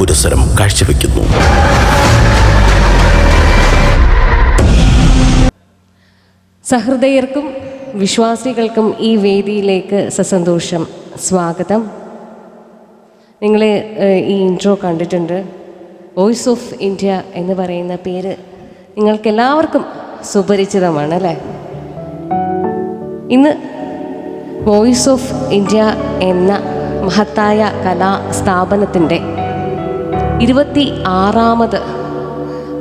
പുരസ്സരം കാഴ്ചവെക്കുന്നു. സഹൃദയർക്കും വിശ്വാസികൾക്കും ഈ വേദിയിലേക്ക് സസന്തോഷം സ്വാഗതം. നിങ്ങൾ ഈ ഇൻട്രോ കണ്ടിട്ടുണ്ട്. വോയിസ് ഓഫ് ഇന്ത്യ എന്ന് പറയുന്ന പേര് നിങ്ങൾക്കെല്ലാവർക്കും സുപരിചിതമാണ് അല്ലേ? ഇന്ന് വോയിസ് ഓഫ് ഇന്ത്യ എന്ന മഹത്തായ കലാസ്ഥാപനത്തിൻ്റെ 26ാമത്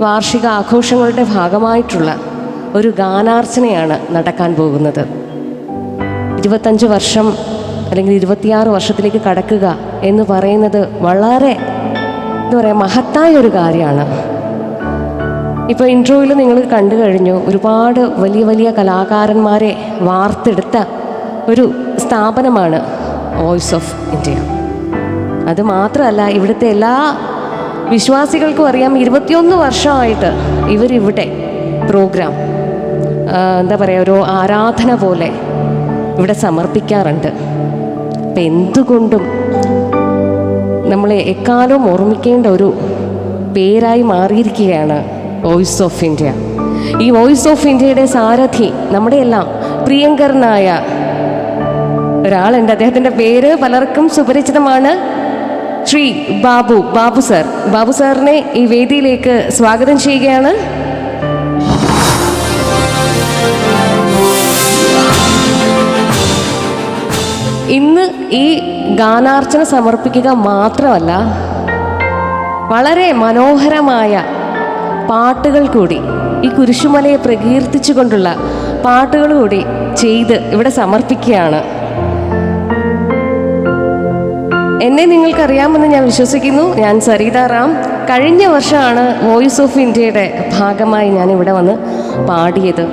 വാർഷിക ആഘോഷങ്ങളുടെ ഭാഗമായിട്ടുള്ള ഒരു ഗാനാർച്ചനയാണ് നടക്കാൻ പോകുന്നത്. 25 വർഷം അല്ലെങ്കിൽ 26 വർഷത്തിലേക്ക് കടക്കുക എന്ന് പറയുന്നത് വളരെ മഹത്തായ ഒരു കാര്യമാണ്. ഇപ്പോൾ ഇൻട്രോയിൽ നിങ്ങൾ കണ്ടു കഴിഞ്ഞു, ഒരുപാട് വലിയ വലിയ കലാകാരന്മാരെ വാർത്തെടുത്ത ഒരു സ്ഥാപനമാണ് വോയിസ് ഓഫ് ഇന്ത്യ. അതുമാത്രമല്ല, ഇവിടുത്തെ എല്ലാ വിശ്വാസികൾക്കും അറിയാം, 21 വർഷമായിട്ട് ഇവരിവിടെ പ്രോഗ്രാം ഒരു ആരാധന പോലെ ഇവിടെ സമർപ്പിക്കാറുണ്ട്. അപ്പം എന്തുകൊണ്ടും നമ്മളെ എക്കാലവും ഓർമ്മിക്കേണ്ട ഒരു പേരായി മാറിയിരിക്കുകയാണ് വോയിസ് ഓഫ് ഇന്ത്യ. ഈ വോയിസ് ഓഫ് ഇന്ത്യയുടെ സാരഥി നമ്മുടെ എല്ലാം പ്രിയങ്കരനായ ഒരാളുണ്ട്. അദ്ദേഹത്തിൻ്റെ പേര് പലർക്കും സുപരിചിതമാണ്. ശ്രീ ബാബു സാർ. ബാബു സാറിനെ ഈ വേദിയിലേക്ക് സ്വാഗതം ചെയ്യുകയാണ്. ഇന്ന് ഈ ഗാനാർച്ചന സമർപ്പിക്കുക മാത്രമല്ല, വളരെ മനോഹരമായ പാട്ടുകൾ കൂടി, ഈ കുരിശുമലയെ പ്രകീർത്തിച്ചുകൊണ്ടുള്ള പാട്ടുകൾ കൂടി ചെയ്ത് ഇവിടെ സമർപ്പിക്കുകയാണ്. എന്നെ നിങ്ങൾക്കറിയാമെന്ന് ഞാൻ വിശ്വസിക്കുന്നു. ഞാൻ സരിത റാം. കഴിഞ്ഞ വർഷമാണ് വോയിസ് ഓഫ് ഇന്ത്യയുടെ ഭാഗമായി ഞാനിവിടെ വന്ന് പാടിയത്.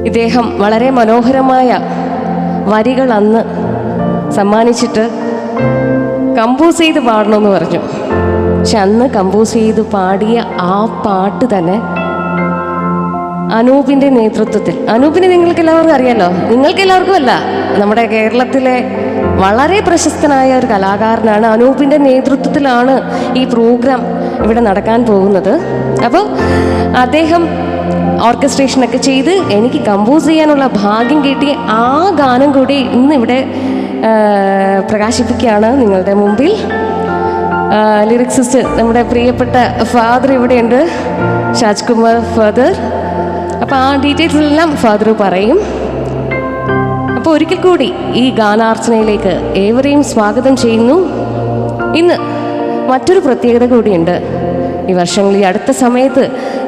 ഇദ്ദേഹം വളരെ മനോഹരമായ വരികൾ അന്ന് സമ്മാനിച്ചിട്ട് കമ്പോസ് ചെയ്ത് പാടണമെന്ന് പറഞ്ഞു. പക്ഷെ അന്ന് കമ്പോസ് ചെയ്ത് പാടിയ ആ പാട്ട് തന്നെ അനൂപിൻ്റെ നേതൃത്വത്തിൽ, അനൂപിനെ നിങ്ങൾക്കെല്ലാവർക്കും അറിയാലോ, നിങ്ങൾക്കെല്ലാവർക്കും അല്ല, നമ്മുടെ കേരളത്തിലെ വളരെ പ്രശസ്തനായ ഒരു കലാകാരനാണ്. അനൂപിൻ്റെ നേതൃത്വത്തിലാണ് ഈ പ്രോഗ്രാം ഇവിടെ നടക്കാൻ പോകുന്നത്. അപ്പോൾ അദ്ദേഹം ഓർക്കസ്ട്രേഷനൊക്കെ ചെയ്ത് എനിക്ക് കമ്പോസ് ചെയ്യാനുള്ള ഭാഗ്യം കിട്ടി. ആ ഗാനം കൂടി ഇന്നിവിടെ പ്രകാശിപ്പിക്കുകയാണ് നിങ്ങളുടെ മുമ്പിൽ. ലിറിക്സിസ്റ്റ് നമ്മുടെ പ്രിയപ്പെട്ട ഫാദർ ഇവിടെയുണ്ട്, ഷാജ്കുമാർ ഫാദർ. അപ്പോൾ ആ ഡീറ്റെയിൽസ് എല്ലാം ഫാദർ പറയും. അപ്പോൾ ഒരിക്കൽ കൂടി ഈ ഗാനാർച്ചനയിലേക്ക് ഏവരെയും സ്വാഗതം ചെയ്യുന്നു. ഇന്ന് മറ്റൊരു പ്രത്യേകത കൂടിയുണ്ട്. ഈ വർഷങ്ങളിൽ, ഈ അടുത്ത സമയത്ത്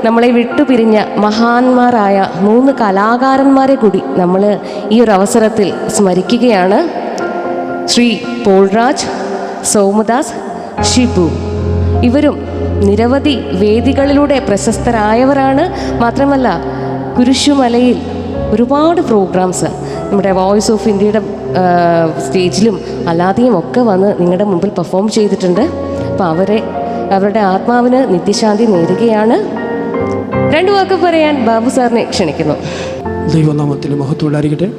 നമ്മളെ വിട്ടുപിരിഞ്ഞ മഹാന്മാരായ 3 കലാകാരന്മാരെ കൂടി നമ്മൾ ഈ ഒരു അവസരത്തിൽ സ്മരിക്കുകയാണ്. ശ്രീ പോൾരാജ്, സോമദാസ്, ഷിബു. ഇവരും നിരവധി വേദികളിലൂടെ പ്രശസ്തരായവരാണ്. മാത്രമല്ല, കുരിശുമലയിൽ ഒരുപാട് പ്രോഗ്രാംസ് നമ്മുടെ വോയിസ് ഓഫ് ഇന്ത്യയുടെ സ്റ്റേജിലും അല്ലാതെയും ഒക്കെ വന്ന് നിങ്ങളുടെ മുമ്പിൽ പെർഫോം ചെയ്തിട്ടുണ്ട്. അപ്പോൾ അവരുടെ ആത്മാവിന് നിത്യശാന്തി നേരുകയാണ്. 2 വാക്ക് പറയാൻ ബാബു സാറിനെ ക്ഷണിക്കുന്നു. ദൈവനാമത്തിന് മഹത്വം ഉണ്ടായിരിക്കട്ടെ.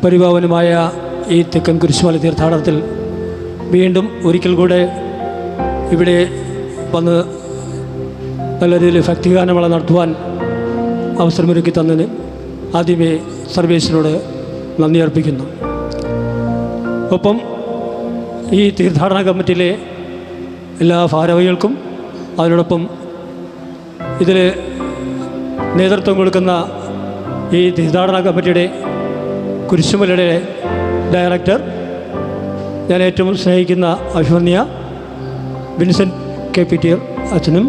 പരിപാവനമായ ഈ തെക്കൻ കുരിശുമല തീർത്ഥാടനത്തിൽ വീണ്ടും ഒരിക്കൽ കൂടെ ഇവിടെ വന്ന് നല്ല രീതിയിൽ ഭക്തിഗാനമേള നടത്തുവാൻ അവസരമൊരുക്കി തന്നതിന് ആദ്യമേ സർവേശ്വരനോട് നന്ദി അർപ്പിക്കുന്നു. ഒപ്പം ഈ തീർത്ഥാടന കമ്മിറ്റിയിലെ എല്ലാ ഭാരവാഹികൾക്കും അതിനോടൊപ്പം ഇതിൽ നേതൃത്വം കൊടുക്കുന്ന ഈ തീർത്ഥാടന കമ്മിറ്റിയുടെ കുരിശുമലയുടെ ഡയറക്ടർ, ഞാൻ ഏറ്റവും സ്നേഹിക്കുന്ന അഭിമന്യ വിൻസെൻ്റ് കെ പി ടി അച്ഛനും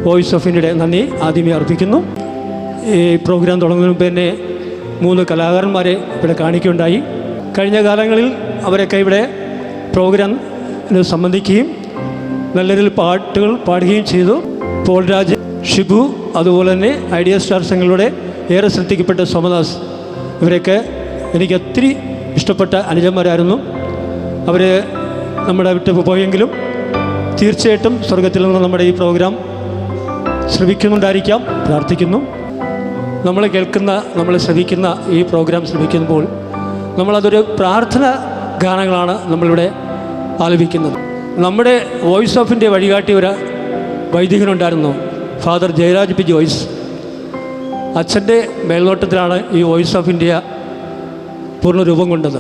വോയിസ് ഓഫ് ഇന്ത്യയുടെ നന്ദി ആദ്യമേ അർപ്പിക്കുന്നു. ഈ പ്രോഗ്രാം തുടങ്ങുന്നതിന് മുമ്പ് തന്നെ 3 കലാകാരന്മാരെ ഇവിടെ കാണിക്കുകയുണ്ടായി. കഴിഞ്ഞ കാലങ്ങളിൽ അവരൊക്കെ ഇവിടെ പ്രോഗ്രാമിന് സംബന്ധിക്കുകയും നല്ല രീതിയിൽ പാട്ടുകൾ പാടുകയും ചെയ്തു. പോൾരാജ്, ഷിബു, അതുപോലെ തന്നെ ഐഡിയ സ്റ്റാർ സംഘങ്ങളുടെ ഏറെ ശ്രദ്ധിക്കപ്പെട്ട സോമദാസ്, ഇവരൊക്കെ എനിക്ക് ഒത്തിരി ഇഷ്ടപ്പെട്ട അനുജന്മാരായിരുന്നു. അവർ നമ്മുടെ വിട്ട് പോയെങ്കിലും തീർച്ചയായിട്ടും സ്വർഗത്തിൽ നിന്ന് നമ്മുടെ ഈ പ്രോഗ്രാം ശ്രവിക്കുന്നുണ്ടായിരിക്കാം, പ്രാർത്ഥിക്കുന്നു. നമ്മൾ കേൾക്കുന്ന, നമ്മൾ ശ്രവിക്കുന്ന ഈ പ്രോഗ്രാം ശ്രവിക്കുമ്പോൾ നമ്മളതൊരു പ്രാർത്ഥന ഗാനങ്ങളാണ് നമ്മളിവിടെ ആലപിക്കുന്നത്. നമ്മുടെ വോയിസ് ഓഫിൻ്റെ വഴികാട്ടി ഒരു വൈദികനുണ്ടായിരുന്നു, ഫാദർ ജയരാജ് പി ജോയ്സ്. അച്ഛൻ്റെ മേൽനോട്ടത്തിലാണ് ഈ വോയിസ് ഓഫ് ഇന്ത്യ പൂർണ്ണ രൂപം കൊണ്ടത്.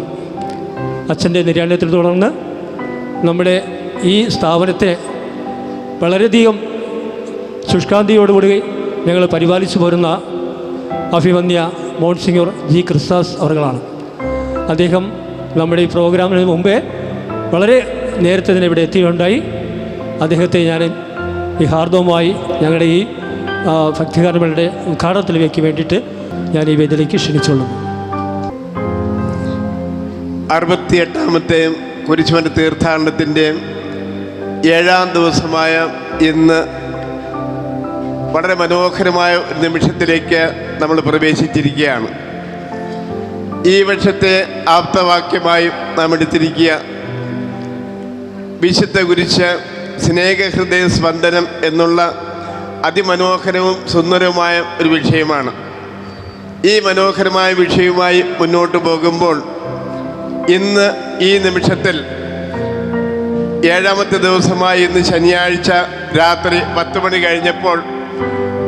അച്ഛൻ്റെ നിര്യാണത്തിൽ തുടർന്ന് നമ്മുടെ ഈ സ്ഥാപനത്തെ വളരെയധികം ശുഷ്കാന്തിയോടുകൂടി ഞങ്ങൾ പരിപാലിച്ചു പോരുന്ന അഭിമന്യ മോൺസിഞ്ഞോർ ജി ക്രിസ്താസ് അവറുകളാണ്. അദ്ദേഹം നമ്മുടെ ഈ പ്രോഗ്രാമിന് മുമ്പേ വളരെ നേരത്തെ തന്നെ ഇവിടെ എത്തിയുണ്ടായി. അദ്ദേഹത്തെ ഞാൻ ഈ ഹാർദവുമായി ഞങ്ങളുടെ ഈ ഭക്തികാരങ്ങളുടെ ഉദ്ഘാടനത്തിലേക്ക് വേണ്ടിയിട്ട് ഞാൻ ഈ വേദിയിലേക്ക് ക്ഷണിച്ചുകൊള്ളുന്നു. 68ാമത്തെ കുരിശുമല തീർത്ഥാടനത്തിൻ്റെ 7ാം ദിവസമായ ഇന്ന് വളരെ മനോഹരമായ ഒരു നിമിഷത്തിലേക്ക് നമ്മൾ പ്രവേശിച്ചിരിക്കുകയാണ്. ഈ വർഷത്തെ ആപ്തവാക്യമായി നാം എടുത്തിരിക്കുക വിശുദ്ധ കുരിശ് സ്നേഹഹൃദയ സ്പന്ദനം എന്നുള്ള അതിമനോഹരവും സുന്ദരവുമായ ഒരു വിഷയമാണ്. ഈ മനോഹരമായ വിഷയവുമായി മുന്നോട്ട് പോകുമ്പോൾ ഇന്ന് ഈ നിമിഷത്തിൽ 7ാമത്തെ ദിവസമായി ഇന്ന് ശനിയാഴ്ച രാത്രി 10 മണി കഴിഞ്ഞപ്പോൾ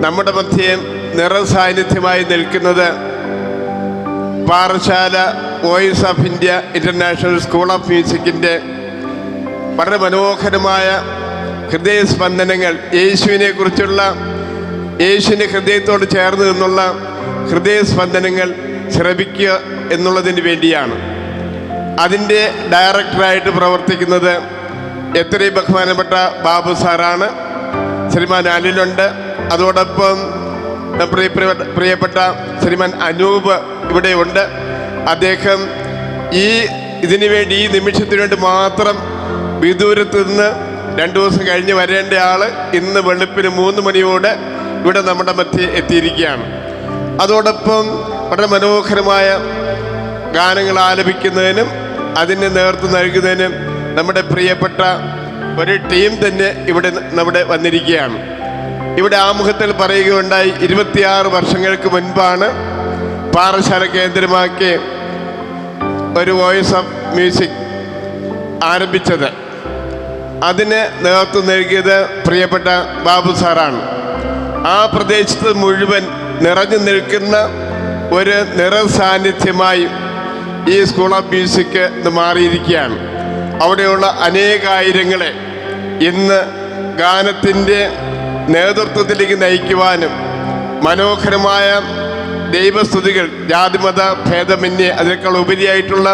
നമ്മുടെ മധ്യേ നിറസാന്നിധ്യമായി നിൽക്കുന്നത് Parassala voice of India international school of മ്യൂസിക്കിൻ്റെ വളരെ മനോഹരമായ ഹൃദയസ്പന്ദനങ്ങൾ, യേശുവിനെ കുറിച്ചുള്ള, യേശുവിൻ്റെ ഹൃദയത്തോട് ചേർന്ന് നിന്നുള്ള ഹൃദയസ്പന്ദനങ്ങൾ ശ്രവിക്കുക എന്നുള്ളതിന് വേണ്ടിയാണ്. അതിൻ്റെ ഡയറക്ടറായിട്ട് പ്രവർത്തിക്കുന്നത് എത്രയും ബഹുമാനപ്പെട്ട ബാബു സാറാണ്. ശ്രീമാൻ അനിലുണ്ട്. അതോടൊപ്പം പ്രിയപ്പെട്ട ശ്രീമാൻ അനൂപ് ഇവിടെയുണ്ട്. അദ്ദേഹം ഇതിനു വേണ്ടി, ഈ നിമിഷത്തിന് വേണ്ടി മാത്രം വിദൂരത്ത് നിന്ന് 2 ദിവസം കഴിഞ്ഞ് വരേണ്ട ആൾ ഇന്ന് വെളുപ്പിന് 3 മണിയോടെ ഇവിടെ നമ്മുടെ മധ്യേ എത്തിയിരിക്കുകയാണ്. അതോടൊപ്പം വളരെ മനോഹരമായ ഗാനങ്ങൾ ആലപിക്കുന്നതിനും അതിന് നേതൃത്വം നൽകുന്നതിനും നമ്മുടെ പ്രിയപ്പെട്ട ഒരു ടീം തന്നെ ഇവിടെ വന്നിരിക്കുകയാണ്. ഇവിടെ ആമുഖത്തിൽ പറയുകയുണ്ടായി, 26 വർഷങ്ങൾക്ക് മുൻപാണ് പാറശാല കേന്ദ്രമാക്കി ഒരു വോയിസ് ഓഫ് മ്യൂസിക് ആരംഭിച്ചത്. അതിന് നേതൃത്വം നൽകിയത് പ്രിയപ്പെട്ട ബാബു സാറാണ്. ആ പ്രദേശത്ത് മുഴുവൻ നിറഞ്ഞു നിൽക്കുന്ന ഒരു നിറസാന്നിധ്യമായി ഈ സ്കൂൾ ഓഫ് മ്യൂസിക് ഇന്ന് മാറിയിരിക്കുകയാണ്. അവിടെയുള്ള അനേകായിരങ്ങളെ ഇന്ന് ഗാനത്തിൻ്റെ നേതൃത്വത്തിലേക്ക് നയിക്കുവാനും മനോഹരമായ ദൈവസ്തുതികൾ, ജാതിമത ഭേദമന്യേ അതിനേക്കാൾ ഉപരിയായിട്ടുള്ള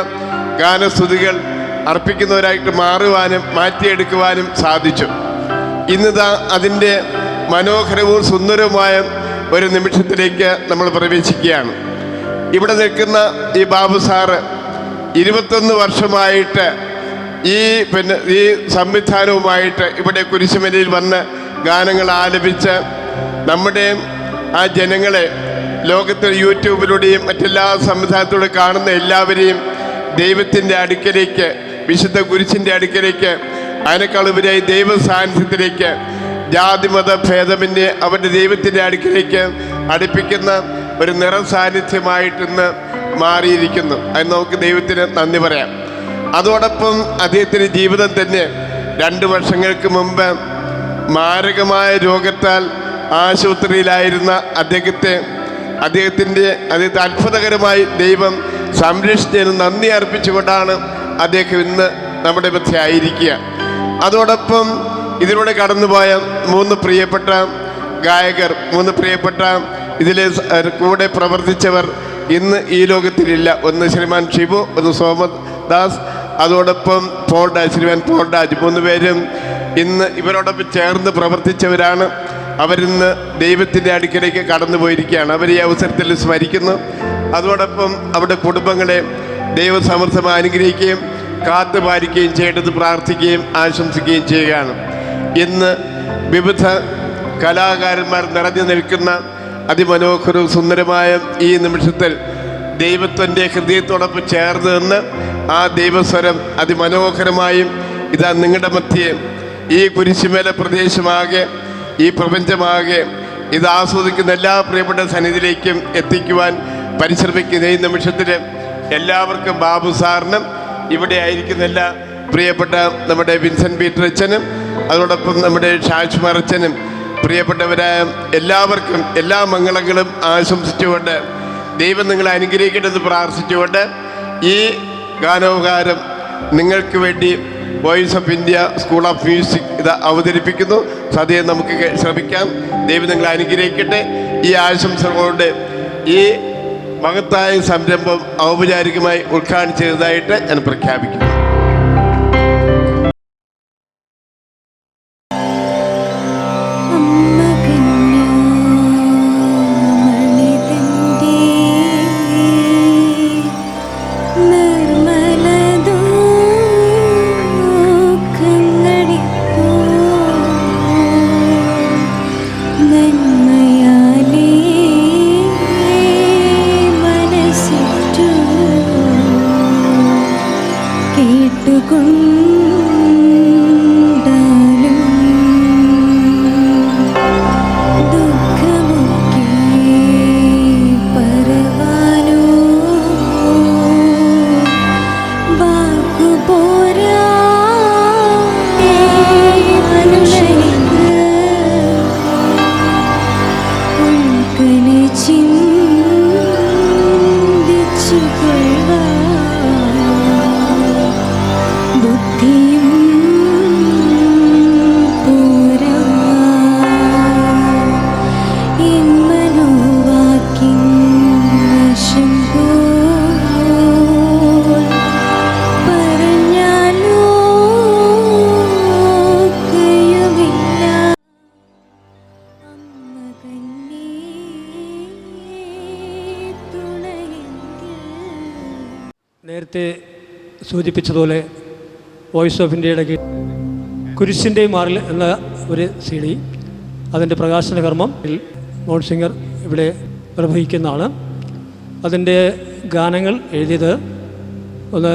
ഗാനസ്തുതികൾ അർപ്പിക്കുന്നവരായിട്ട് മാറുവാനും മാറ്റിയെടുക്കുവാനും സാധിച്ചു. ഇന്നിതാ അതിൻ്റെ മനോഹരവും സുന്ദരവുമായ ഒരു നിമിഷത്തിലേക്ക് നമ്മൾ പ്രവേശിക്കുകയാണ്. ഇവിടെ നിൽക്കുന്ന ഈ ബാബു സാറ് 21 വർഷമായിട്ട് ഈ സംവിധാനവുമായിട്ട് ഇവിടെ കുരിശുമലയിൽ വന്ന് ഗാനങ്ങൾ ആലപിച്ച് നമ്മുടെ ആ ജനങ്ങളെ ലോകത്തിൽ യൂട്യൂബിലൂടെയും മറ്റെല്ലാ സംവിധാനത്തിലൂടെ കാണുന്ന എല്ലാവരെയും ദൈവത്തിൻ്റെ അടുക്കലേക്ക്, വിശുദ്ധ കുരിശിൻ്റെ അടുക്കലേക്ക്, അതിനേക്കാൾ ഉപരിയായി ദൈവ സാന്നിധ്യത്തിലേക്ക്, ജാതിമത ഭേദമന്യേ അവരുടെ ദൈവത്തിൻ്റെ അടുക്കലേക്ക് അടുപ്പിക്കുന്ന ഒരു നിറസാന്നിധ്യമായിട്ടിന്ന് മാറിയിരിക്കുന്നു. അതിന് നമുക്ക് ദൈവത്തിന് നന്ദി പറയാം. അതോടൊപ്പം അദ്ദേഹത്തിൻ്റെ ജീവിതം തന്നെ 2 വർഷങ്ങൾക്ക് മുമ്പ് മാരകമായ രോഗത്താൽ ആശുപത്രിയിലായിരുന്ന അദ്ദേഹത്തെ അത്ഭുതകരമായി ദൈവം സംരക്ഷിച്ചതിന് നന്ദി അർപ്പിച്ചുകൊണ്ടാണ് അദ്ദേഹം ഇന്ന് നമ്മുടെ മധ്യേ ആയിരിക്കുക. അതോടൊപ്പം ഇതിലൂടെ കടന്നുപോയ 3 പ്രിയപ്പെട്ട ഗായകർ, 3 പ്രിയപ്പെട്ട ഇതിലെ കൂടെ പ്രവർത്തിച്ചവർ ഇന്ന് ഈ ലോകത്തിലില്ല. ഒന്ന് ശ്രീമാൻ ഷിബു, ഒന്ന് സോമദാസ്, അതോടൊപ്പം ശ്രീമാൻ പോൾരാജ്. 3 പേരും ഇന്ന് ഇവരോടൊപ്പം ചേർന്ന് പ്രവർത്തിച്ചവരാണ്. അവരിന്ന് ദൈവത്തിൻ്റെ അടുക്കലേക്ക് കടന്നു പോയിരിക്കുകയാണ്. അവർ ഈ അവസരത്തിൽ സ്മരിക്കുന്നു. അതോടൊപ്പം അവരുടെ കുടുംബങ്ങളെ ദൈവസമൃദ്ധമായി അനുഗ്രഹിക്കുകയും കാത്തുപാലിക്കുകയും ചെയ്യേണ്ടത് പ്രാർത്ഥിക്കുകയും ആശംസിക്കുകയും ചെയ്യുകയാണ്. ഇന്ന് വിവിധ കലാകാരന്മാർ നിറഞ്ഞു നിൽക്കുന്ന അതിമനോഹരവും സുന്ദരമായ ഈ നിമിഷത്തിൽ ദൈവത്തിൻ്റെ ഹൃദയത്തോടൊപ്പം ചേർന്ന് നിന്ന് ആ ദൈവസ്വരം അതിമനോഹരമായും ഇതാ നിങ്ങളുടെ മധ്യേ ഈ കുരിശുമല പ്രദേശമാകെ, ഈ പ്രപഞ്ചമാകെ ഇത് ആസ്വദിക്കുന്ന എല്ലാ പ്രിയപ്പെട്ട സന്നിധിയിലേക്കും എത്തിക്കുവാൻ പരിശ്രമിക്കുന്ന ഈ നിമിഷത്തിൽ എല്ലാവർക്കും, ബാബു സാറിനും ഇവിടെ ആയിരിക്കുന്ന എല്ലാ പ്രിയപ്പെട്ട നമ്മുടെ വിൻസെൻ്റ് പീറ്റർ അച്ഛനും അതോടൊപ്പം നമ്മുടെ ഷാജ് മറച്ചനും പ്രിയപ്പെട്ടവരായ എല്ലാവർക്കും എല്ലാ മംഗളങ്ങളും ആശംസിച്ചുകൊണ്ട് ദൈവം നിങ്ങളെ അനുഗ്രഹിക്കണമെന്ന് പ്രാർത്ഥിച്ചുകൊണ്ട് ഈ ഗാനോപകാരം നിങ്ങൾക്ക് വേണ്ടി voice of India school of music ഇത് അവതരിപ്പിക്കുന്നു. സദ്യം നമുക്ക് ശ്രമിക്കാം. ദൈവം നിങ്ങളെ അനുഗ്രഹിക്കട്ടെ. ഈ ആശംസകളോട് ഈ മഹത്തായ സംരംഭം ഔപചാരികമായി ഉദ്ഘാടനം ചെയ്തതായിട്ട് ഞാൻ പ്രഖ്യാപിക്കുന്നു. നേരത്തെ സൂചിപ്പിച്ചതുപോലെ വോയിസ് ഓഫ് ഇന്ത്യയുടെ കുരിശിൻ്റെ മാറിൽ എന്ന ഒരു CD അതിൻ്റെ പ്രകാശന കർമ്മം മോൺസിംഗർ ഇവിടെ നിർവഹിക്കുന്നതാണ്. അതിൻ്റെ ഗാനങ്ങൾ എഴുതിയത് ഒന്ന്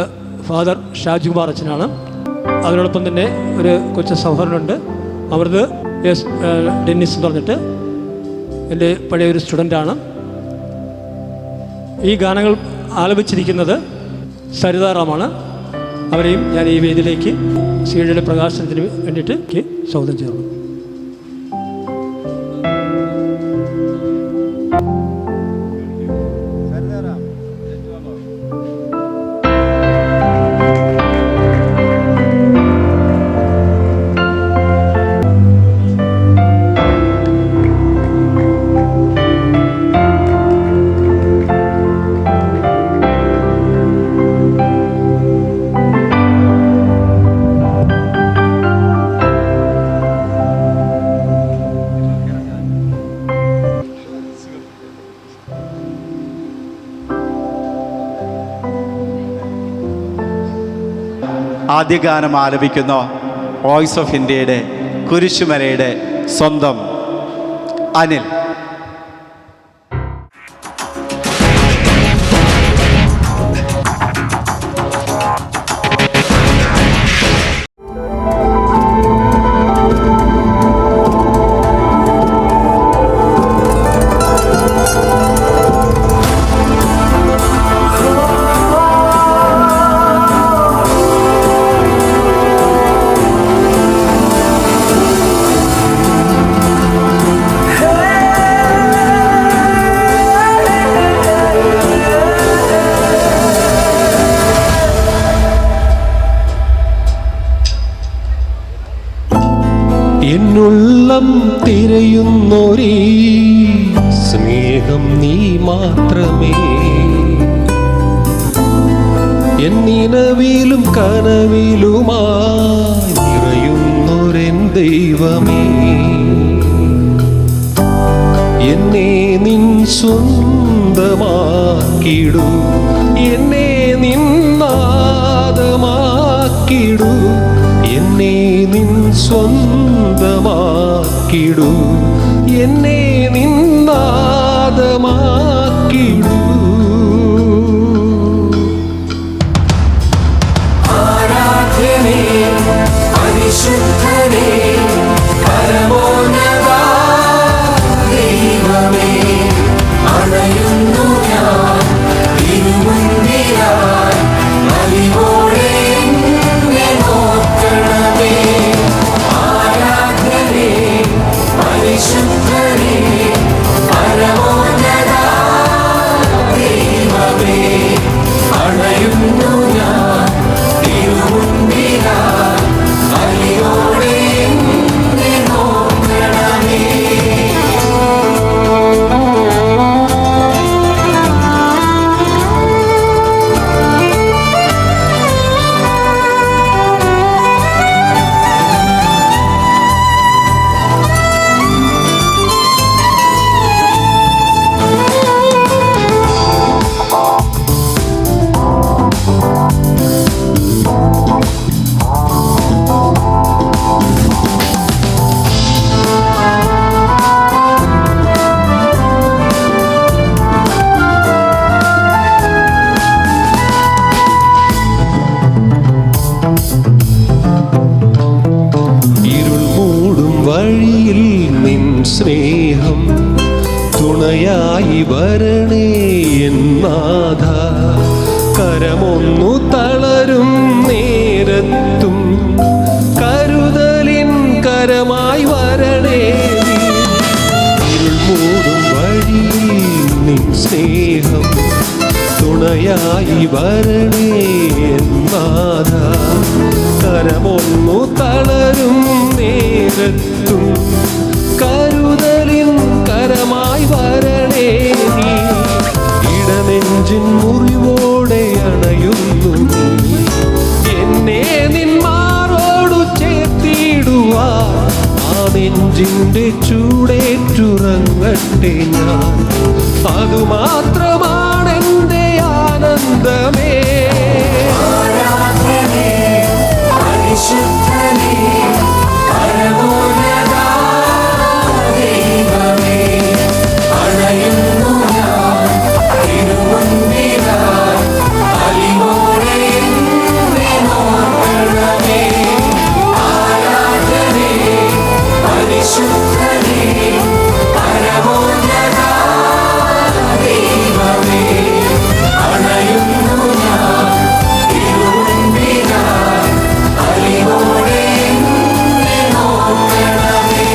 ഫാദർ ഷാജുകുമാർ അച്ഛനാണ്. അതിനോടൊപ്പം തന്നെ ഒരു കൊച്ചു സഹോദരനുണ്ട്, അമൃത് എസ് ഡെന്നിസ് എന്ന് പറഞ്ഞിട്ട്, എൻ്റെ പഴയൊരു സ്റ്റുഡൻ്റാണ്. ഈ ഗാനങ്ങൾ ആലപിച്ചിരിക്കുന്നത് സരിതാറാമാണ്. അവരെയും ഞാൻ ഈ വേദിയിലേക്ക് CD പ്രകാശനത്തിന് വേണ്ടിയിട്ട് സ്വാഗതം ചെയ്യുന്നു. ആദ്യ ഗാനം ആലപിക്കുന്ന വോയിസ് ഓഫ് ഇന്ത്യയുടെ കുരിശുമലയുടെ സ്വന്തം അനിൽ. എന്നുള്ളം തിരയുന്നൊരേ സ്നേഹം നീ മാത്രമേ, എന്നിനവിലും കനവിലുമായി നിറയുന്നൊരെൻ ദൈവമേ, എന്നെ നിൻ സ്വന്തമാക്കിടൂ, എന്നെ നിന്നാദമാക്കിടൂ, എന്നെ നിൻ സ്വന്തമാക്കിടൂ, എന്നെ നിന്നാദമാക്കിടൂ. ആരാധ്യനേ പരിശുദ്ധനേ പരമോന്നത ദൈവമേ, അണയുന്നു ഞാൻ തിരുമുൻപിലായി അലിവോടെ സ്നേഹം തുണയായി വരണേ എന്നാഥ. കരമൊന്നു തളരും നേരത്തും കരുതലിൻ കരമായി വരണേ നീ. ഇരുൾ മൂടും വഴിയിൽ നിൻ സ്നേഹം തുണയായി വരണേ എന്നാഥ. കരമൊന്നു തളരും നേരത്തും കരുതലിൻ കരമായി വരണേ നീ. ഇടനെഞ്ചിൻ മുറിവോടെ അണയുന്നു നീ. എന്നെ നിന്മാരോടു ചേർത്തിടുവാൻ ആ നെഞ്ചിൻ്റെ ചൂടേറ്റുറങ്ങട്ടെ ഞാൻ. അതുമാത്രമാണെൻ്റെ ആനന്ദമേ. പരിശുദ്ധനേ പരമോന്നതാ ദൈവമേ, അണയുന്നു ഞാൻ തിരുമുൻപിലായി അലിവോടെ എന്നെ നോക്കണമേ. ആരാധനേ പരിശുദ്ധനേ പരമോന്നതാ ദൈവമേ, അണയുന്നു ഞാൻ തിരുമുൻപിലായി അലിവോടെ എന്നെ നോക്കണമേ.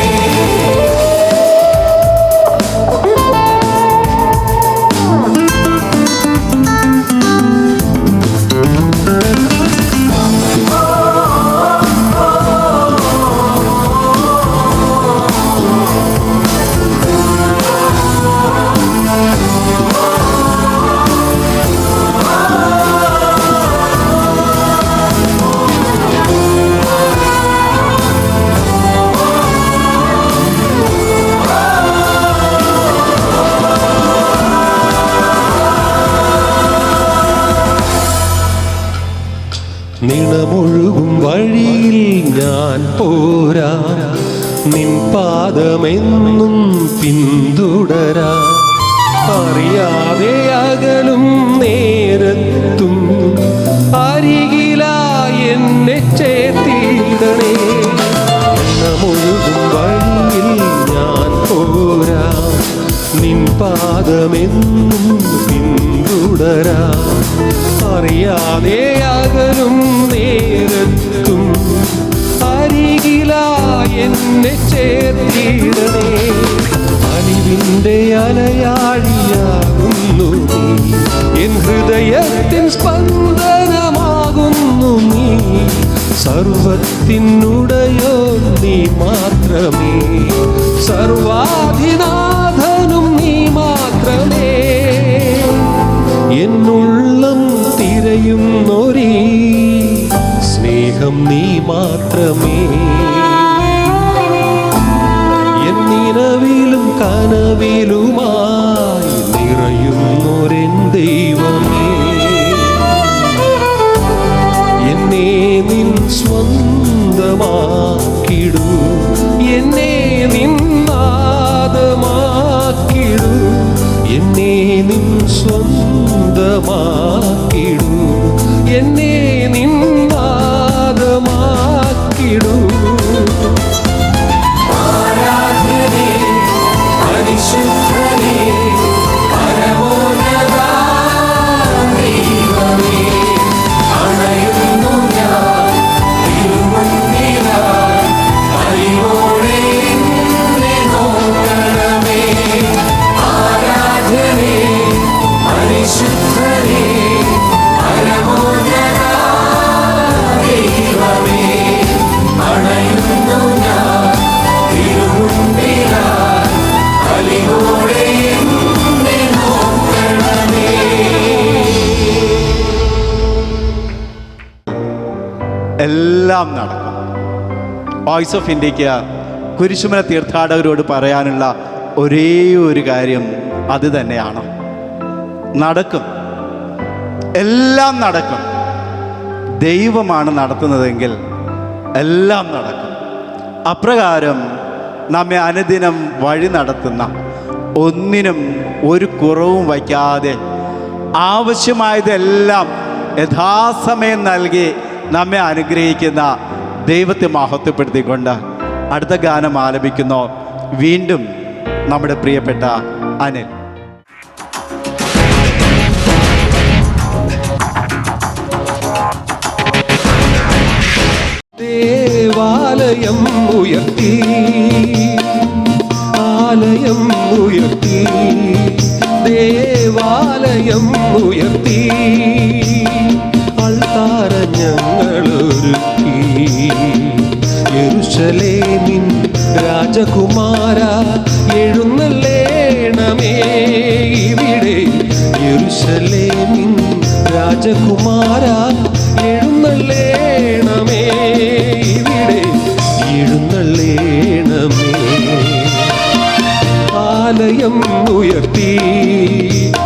നിണമൊഴുകും വഴിയിൽ ഞാൻ പോരാ, നിൻ പാദമെന്നും പിന്തുടരാ. അറിയാതെ അകലും നേരത്തും അരികിലായി എന്നെ ചേർത്തിടണേ. നിണമൊഴുകും വഴിയിൽ ഞാൻ പോരാ, നിൻ പാദമെന്നും പിന്തുടരാ. അറിയാതെ അകലും നേരത്തും അരികിലായി എന്നെ ചേർത്തിടണേ. അലിവിൻ്റെ അലയാഴിയാകുന്നു നീ, എൻ ഹൃദയത്തിൻ സ്പന്ദനമാകുന്നു നീ. സർവത്തിനുടയോ നീ മാത്രമേ, സർവാധിനാഥനും നീ മാത്രമേ. എന്നുള്ളം തിരയുന്നൊരീ സ്നേഹം നീ മാത്രമേ. എന്നിനവിലും കനവിലുമായി നിറയുന്നൊരെൻ ദൈവമേ. എന്നെ നിൻ സ്വന്തമാക്കിടൂ, എന്നെ നിന്നാദമാക്കിടൂ. എന്നെ നിൻ സ്വന്തമാക്കിടൂ, എന്നെ നിന്നാദമാക്കിടൂ. ആരാധനേ പരിശുദ്ധനേ പരമോന്നതാ ദൈവമേ, അണയുന്നു ഞാൻ തിരുമുൻപിലായി അലിവോടെ എന്നെ നോക്കണമേ. ആരാധനേ പരിശുദ്ധനേ പരമോന്നതാ ദൈവമേ, അണയുന്നു ഞാൻ തിരുമുൻപിലായി അലിവോടെ എന്നെ നോക്കണമേ. എല്ലാം നടക്കും. വോയിസ് ഓഫ് ഇന്ത്യക്ക് കുരിശുമല തീർത്ഥാടകരോട് പറയാനുള്ള ഒരേ ഒരു കാര്യം അത് തന്നെയാണ്. നടക്കും, എല്ലാം നടക്കും. ദൈവമാണ് നടത്തുന്നതെങ്കിൽ എല്ലാം നടക്കും. അപ്രകാരം നമ്മെ അനുദിനം വഴി നടത്തുന്ന, ഒന്നിനും ഒരു കുറവും വയ്ക്കാതെ ആവശ്യമായതെല്ലാം യഥാസമയം നൽകി നമ്മെ അനുഗ്രഹിക്കുന്ന ദൈവത്തെ മഹത്വപ്പെടുത്തിക്കൊണ്ട് അടുത്ത ഗാനം ആലപിക്കുന്നു വീണ്ടും നമ്മുടെ പ്രിയപ്പെട്ട അനിൽ. ദേവാലയം ഉയർത്തി, ആലയം ഉയർത്തി, ദേവാലയം ഉയർത്തി, അൾത്താര ഞങ്ങളൊരുക്കി. യെരൂശലേമിൻ രാജകുമാര എഴുന്നള്ളേണമേ ഇവിടെ. യെരൂശലേമിൻ രാജകുമാര എഴുന്നള്ളേണമേ ഇവിടെ. എഴുന്നള്ളേണമേ. ആലയം ഉയർത്തി,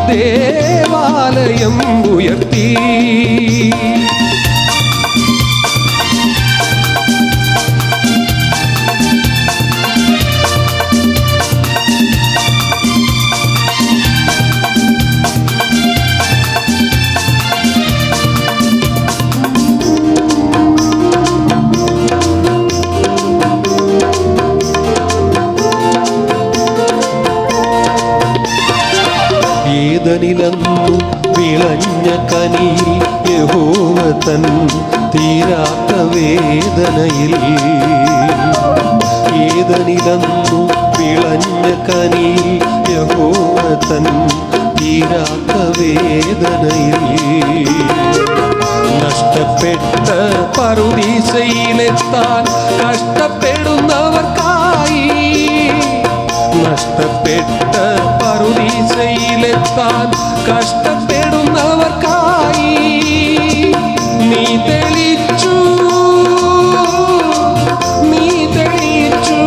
ദേവാലയം ഉയർത്തി. ഏദനിലന്നു വിളഞ്ഞ കനിയിൽ യഹോവ തൻ തീരാത്ത വേദനയിൽ. ഏദനിലന്നു വിളഞ്ഞ കനിയിൽ യഹോവ തൻ തീരാത്ത വേദനയിൽ. നഷ്ടപ്പെട്ട പറുദീസയിലെത്താൻ കഷ്ടപ്പെടുന്നവർക്കായി. നഷ്ടപ്പെട്ട പറുദീസയിലെത്താൻ കഷ്ടപ്പെടുന്നവർക്കായി നീ തെളിച്ചു, നീ തെളിച്ചു.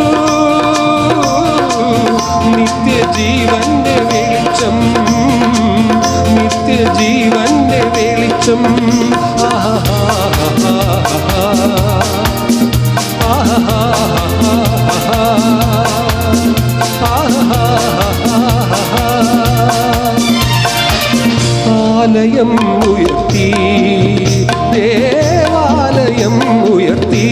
നിത്യജീവന്റെ വെളിച്ചം, നിത്യജീവന്റെ വെളിച്ചം. ആലയം ഉയർത്തി, ദേവാലയം ഉയർത്തി.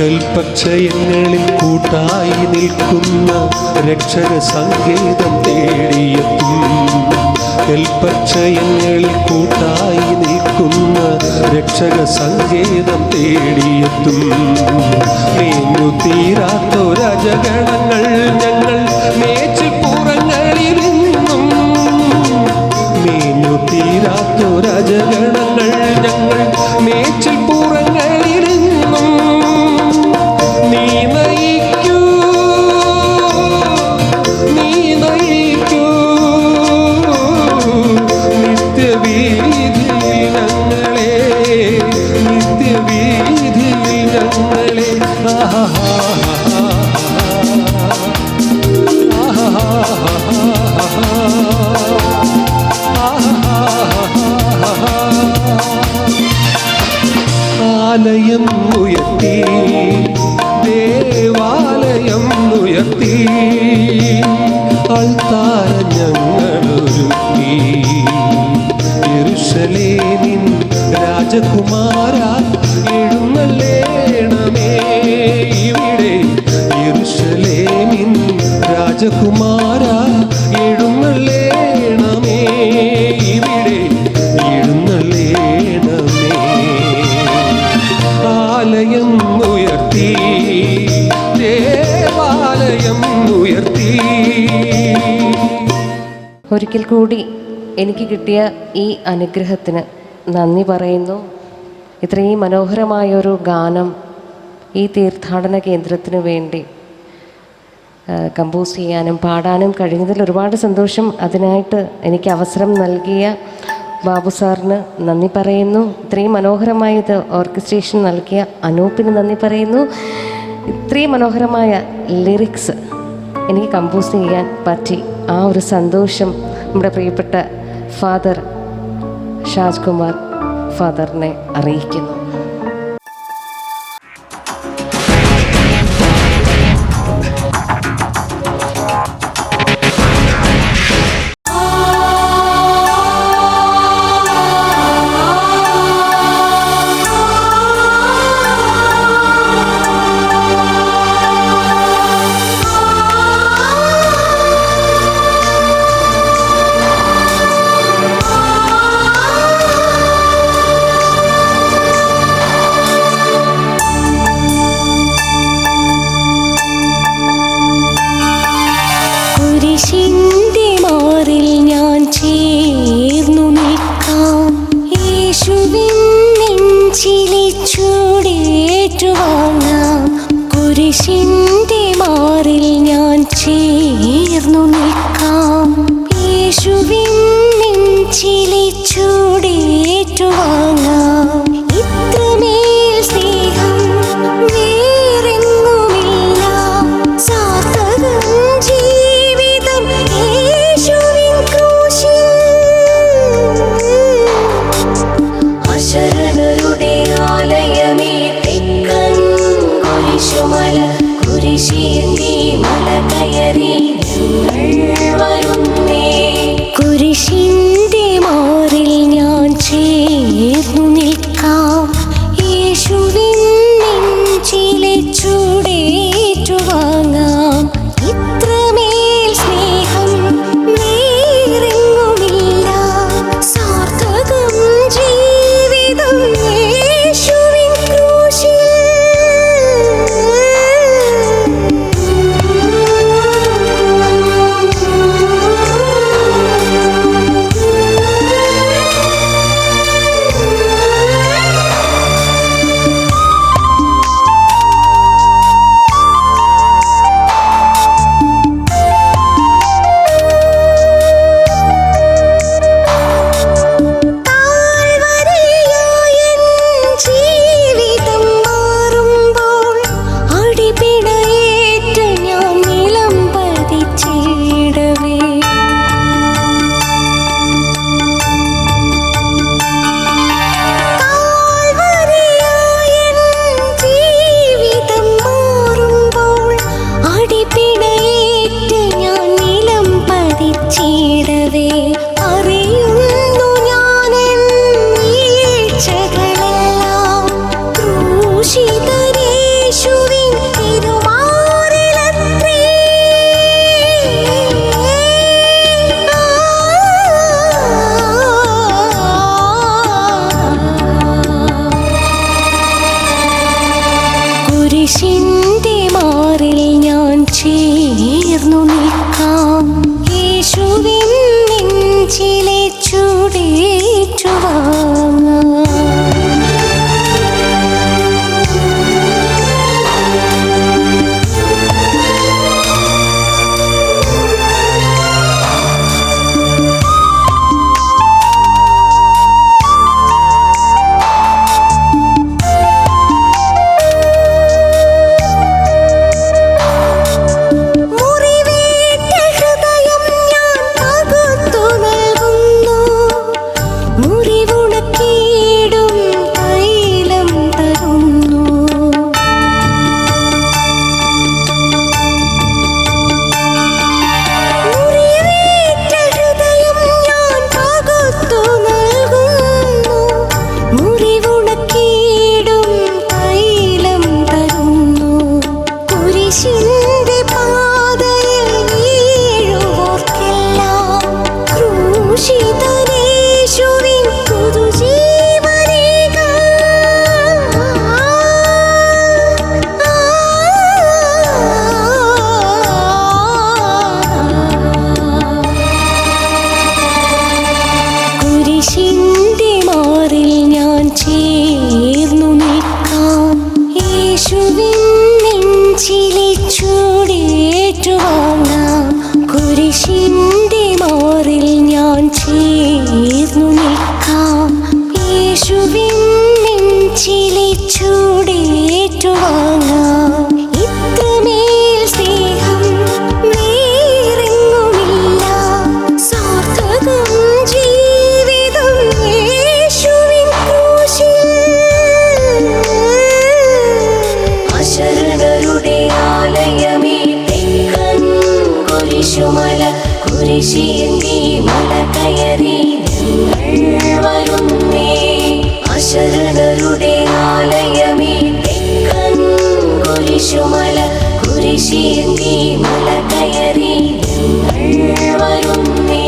കൽപ്പക്ഷയങ്ങളിൽ കൂട്ടായി നിൽക്കുന്ന രക്ഷക സങ്കേതം തേടിയെത്തും. കൽപ്പക്ഷയങ്ങളിൽ കൂട്ടായി നിൽക്കുന്ന രക്ഷക സങ്കേതം തേടിയെത്തും. മേഞ്ഞു തീരാത്തൊരജഗണങ്ങൾ ഞങ്ങൾ മേച്ചിൽപ്പുറങ്ങളിലിരുന്നും. മേഞ്ഞു തീരാത്തൊരജഗണങ്ങൾ ഞങ്ങൾ മേച്ചിൽപ്പുറങ്ങളിലിരുന്നും. നീ നയിക്കൂ, നീ നയിക്കൂ. നിത്യവീതിയിൽ ഞങ്ങളെ, നിത്യവീതിയിൽ ഞങ്ങളെ. ആലയം ഉയർത്തി, ദേവാലയം ഉയർത്തി, അൾത്താര ഞങ്ങളൊരുക്കി. യെരൂശലേമിൻ രാജകുമാര എഴുന്നള്ളേണമേ ഇവിടെ. യെരൂശലേമിൻ രാജകുമാര എഴുന്നള്ളേണമേ ഇവിടെ. എഴുന്നള്ളേണമേ. ആലയം ഉയർത്തി, ദേവാലയം ഉയർത്തി. ഒരിക്കൽ കൂടി എനിക്ക് കിട്ടിയ ഈ അനുഗ്രഹത്തിന് നന്ദി പറയുന്നു. ഇത്രയും മനോഹരമായൊരു ഗാനം ഈ തീർത്ഥാടന കേന്ദ്രത്തിന് വേണ്ടി കമ്പോസ് ചെയ്യാനും പാടാനും കഴിഞ്ഞതിൽ ഒരുപാട് സന്തോഷം. അതിനായിട്ട് എനിക്ക് അവസരം നൽകിയ ബാബു സാറിന് നന്ദി പറയുന്നു. ഇത്രയും മനോഹരമായ ഇത് ഓർക്കസ്ട്രേഷൻ നൽകിയ അനൂപിന് നന്ദി പറയുന്നു. ഇത്രയും മനോഹരമായ ലിറിക്സ് എനിക്ക് കമ്പോസ് ചെയ്യാൻ പറ്റി. ആ ഒരു സന്തോഷം നമ്മുടെ പ്രിയപ്പെട്ട ഫാദർ ഷാജ് കുമാർ ഫാദറിനെ അറിയിക്കുന്നു. കുരിശിന്റെ മാറിൽ ഞാൻ ചേർന്നു നിൽക്കാം. യേശുവിൻ നെഞ്ചിലെ ചൂടേറ്റുവാങ്ങാം. ഇത്രമേൽ സ്നേഹം വേറെങ്ങുമില്ല. സാർത്ഥകം ജീവിതം യേശുവിൻ ക്രൂശിൽ. അശരണരുടെ ആലയമേ തെക്കൻ കുരിശുമല, കുരിശേന്തി മല കയറി ഞങ്ങൾ വരുന്നേ. കുരിശിന്റെ മാറിൽ ഞാൻ ചേർന്നു നിൽക്കാം. യേശുവിൻ നെഞ്ചിലെ ചൂടേറ്റുവാങ്ങാം. ഇത്രമേൽ സ്നേഹം വേറെങ്ങുമില്ല. സാർത്ഥകം ജീവിതം യേശുവിൻ ക്രൂശിൽ. കുരിശിന്റെ മാറിൽ ഞാൻ ചേർന്നു നിൽക്കാം. യേശുവിൻ നെഞ്ചിലെ ചൂടേറ്റുവാങ്ങാം. മുറിവേറ്റ ഹൃദയം ഞാൻ കുരിശുമല കുരിശിയേന്തി മല കയറി ഞങ്ങൾ വരുന്നേ അശരണരുടെ ആലയമേ തെക്കൻ കുരിശുമല കുരിശിയേന്തി മല കയറി ഞങ്ങൾ വരുന്നേ.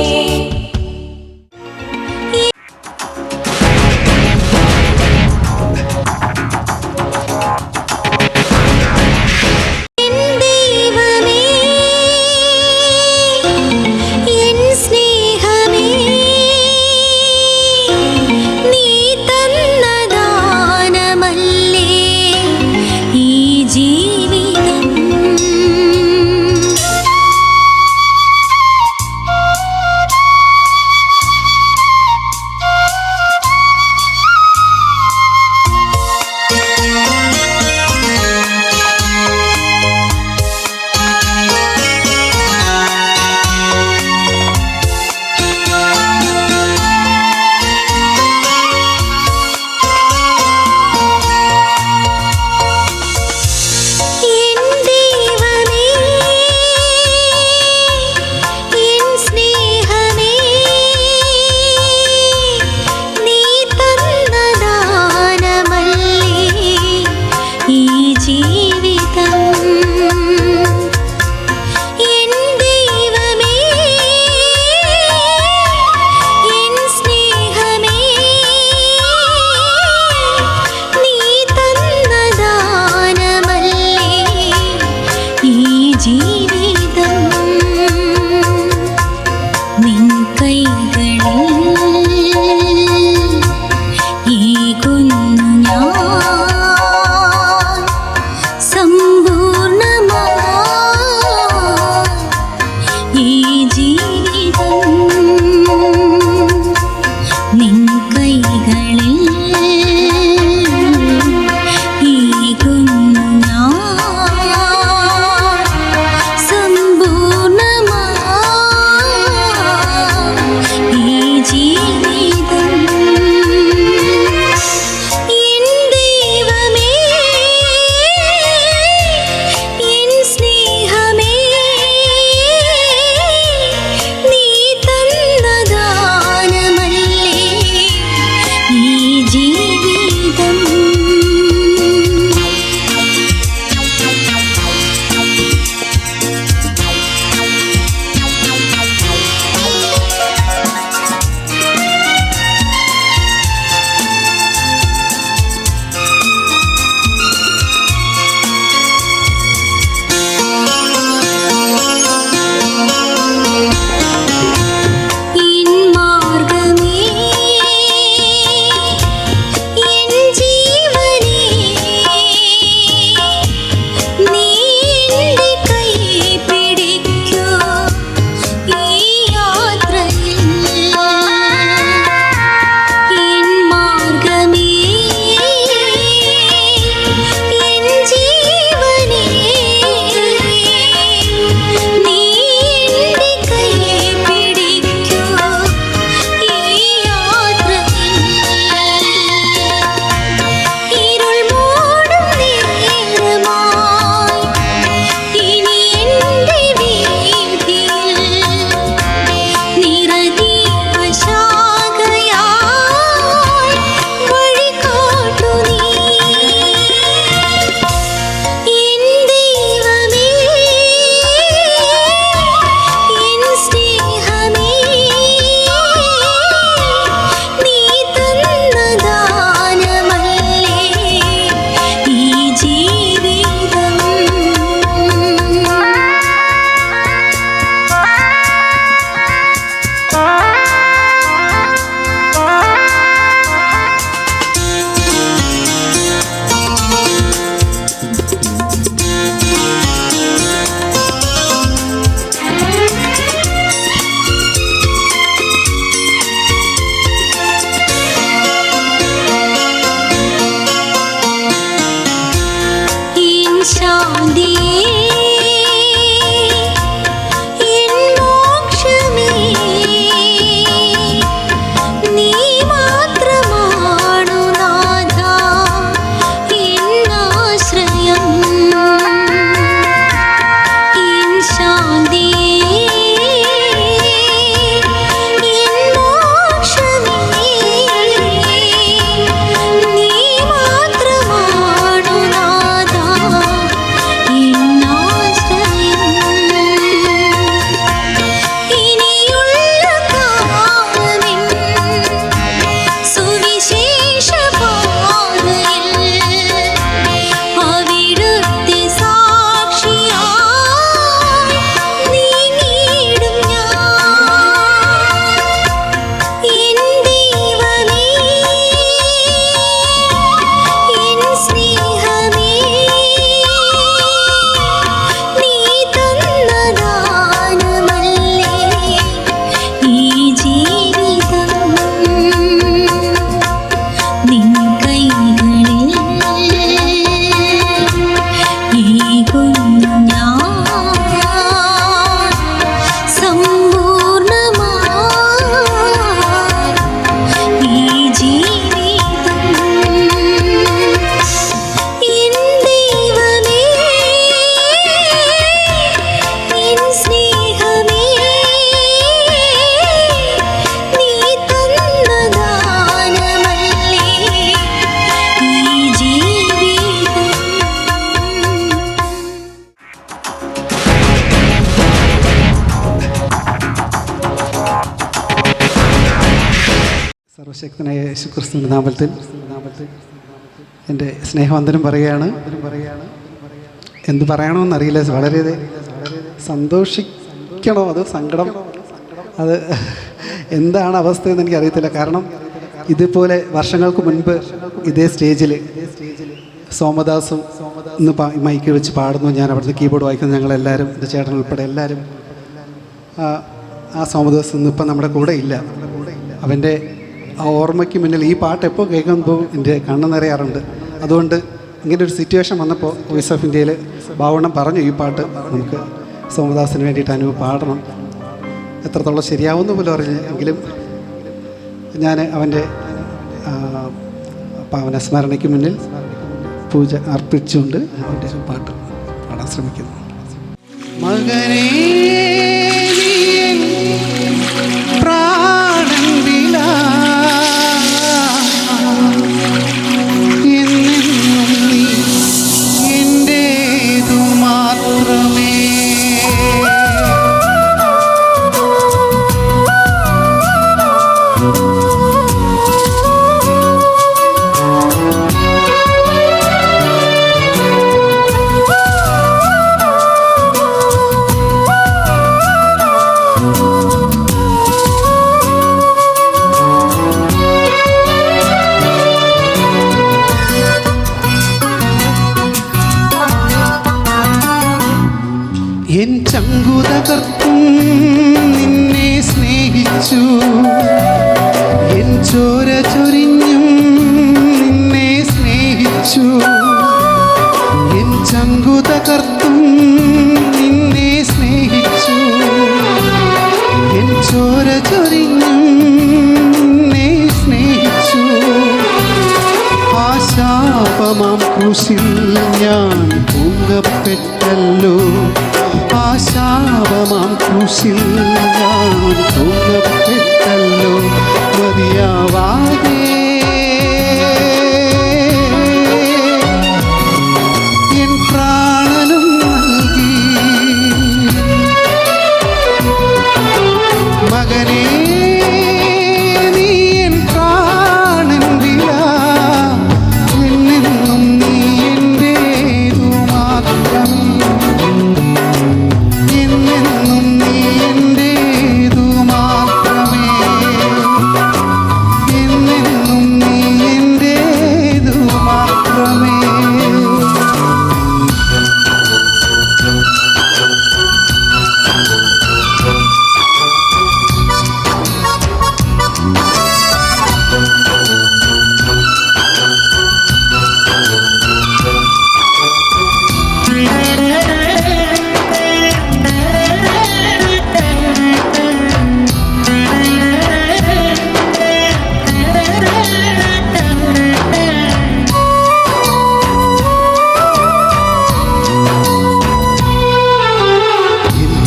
സർവശക്തനായ യേശുക്രിസ്തുവിൻ്റെ നാമത്തിൽ എൻ്റെ സ്നേഹവന്ദനം പറയുകയാണ്. എന്ത് പറയണമെന്നറിയില്ല. വളരെ സന്തോഷിക്കണോ അത് സങ്കടം, അത് എന്താണ് അവസ്ഥയെന്ന് എനിക്കറിയത്തില്ല. കാരണം ഇതുപോലെ വർഷങ്ങൾക്ക് മുൻപ് ഇതേ സ്റ്റേജിൽ സോമദാസും ഇന്ന് മൈക്ക് വെച്ച് പാടുന്നു, ഞാൻ അവിടുത്തെ കീബോർഡ് വായിക്കുന്നു, ഞങ്ങളെല്ലാവരും, എൻ്റെ ചേട്ടൻ ഉൾപ്പെടെ എല്ലാവരും. ആ സോമദാസ് ഇന്നിപ്പം നമ്മുടെ കൂടെ ഇല്ല. അവൻ്റെ ആ ഓർമ്മയ്ക്ക് മുന്നിൽ ഈ പാട്ട് എപ്പോൾ കേൾക്കുമ്പോൾ എൻ്റെ കണ്ണ് നിറയാറുണ്ട്. അതുകൊണ്ട് ഇങ്ങനൊരു സിറ്റുവേഷൻ വന്നപ്പോൾ വോയിസ് ഓഫ് ഇന്ത്യയിൽ ബാവണ്ണം പറഞ്ഞു, ഈ പാട്ട് നമുക്ക് സോമദാസിന് വേണ്ടിയിട്ട് അനുഭവം പാടണം. എത്രത്തോളം ശരിയാവുമെന്ന് പോലും അറിഞ്ഞ് എങ്കിലും ഞാൻ അവൻ്റെ പാവന സ്മരണയ്ക്ക് മുന്നിൽ പൂജ അർപ്പിച്ചുകൊണ്ട് അവൻ്റെ പാട്ട് പാടാൻ ശ്രമിക്കുന്നു. മകനേ എൻ ചങ്കുതകർത്തും നിന്നെ സ്നേഹിച്ചു, എൻ ചോര ചൊരിഞ്ഞും നിന്നെ സ്നേഹിച്ചു. എൻ ചങ്കുതകർത്തും നിന്നെ സ്നേഹിച്ചു, എൻ ചോര ചൊരിഞ്ഞും നിന്നെ സ്നേഹിച്ചു. ആ ശാപമാം ക്രൂശിൽ ഞാൻ തൂങ്ങപ്പെട്ടല്ലോ, ആ ശാപമാം ക്രൂശിൽ ഞാൻ തൂങ്ങപ്പെട്ടല്ലോ. മതിയാവാതെ എൻ പ്രാണനും നൽകി. മകനേ നീ എൻ പ്രാണൻ വില, എന്നെന്നും നീ എൻ്റേതു മാത്രമേ, എന്നെന്നും നീ എൻ്റേതു മാത്രമേ, എന്നെന്നും നീ എൻ്റേതു മാത്രമേ.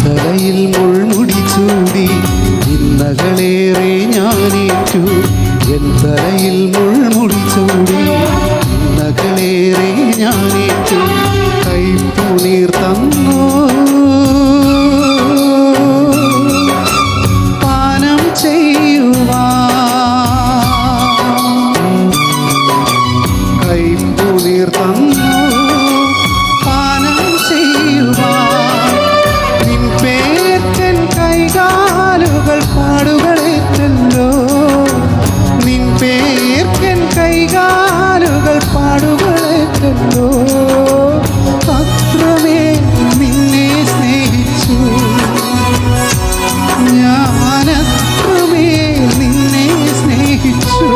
തലയിൽ മുൾമുടി ചൂടി ഇന്നകളേറെ ഞാനേറ്റു, എൻ തലയിൽ മുൾമുടി ചൂടി ഇന്നകളേറെ ഞാനേറ്റു. കൈപ്പുനീർ തന്നു പാനം ചെയ്യുവാൻ, കൈപ്പുനീർ തന്നു പാനം ചെയ്യുവാൻ. നിൻ പേർക്കൻ കൈകാലുകൾ പാടുകളേറ്റല്ലോ, നിൻ പേർക്കൻ കൈകാലുകൾ പാടുകളേറ്റല്ലോ. അത്രമേൽ നിന്നെ സ്നേഹിച്ചു ഞാനത്രമേൽ നിന്നെ സ്നേഹിച്ചു.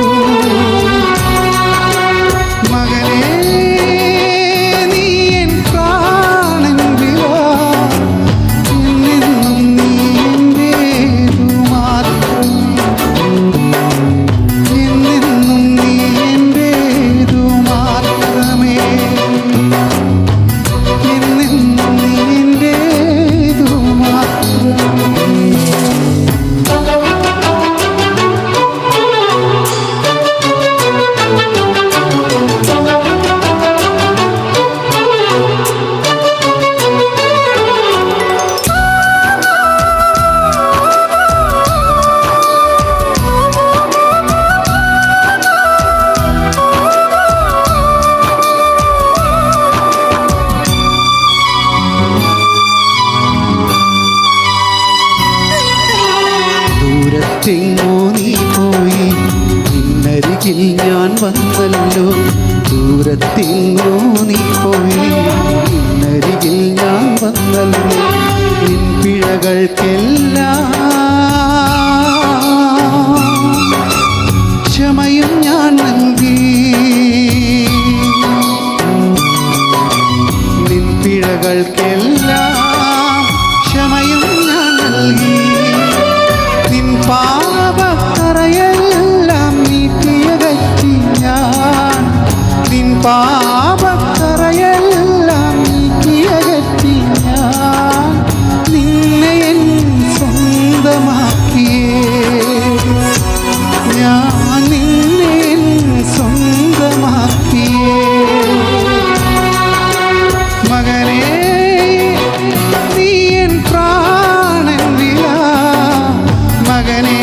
മകനേ നീ എൻ പ്രാണൻ വില, എന്നെന്നും നീ എൻ്റേതു മാത്രമേ. മറ്റെങ്ങോ നീ പോയി, നിന്നരികിൽ ഞാൻ വന്നല്ലോ. ദൂരത്തെങ്ങോ നീ പോയി, നിന്നരികിൽ ഞാൻ വന്നല്ലോ. നിൻ പിഴകൾക്കെല്ലാം ക്ഷമയും ഞാൻ നൽകി. നിൻ പിഴകൾക്കെല്ലാം ക്ഷമയും ഞാൻ നൽകി. നിൻ പാപക്കറയെല്ലാം നീക്കിയകറ്റി ഞാൻ. നിൻ പാപക്കറയെല്ലാം നീക്കിയകറ്റി ഞാൻ. നിന്നെ എൻ സ്വന്തമാക്കിയേ, ഞാൻ നിന്നെ എൻ സ്വന്തമാക്കിയേ. മകനേ നീ എൻ പ്രാണൻ വില, മകനേ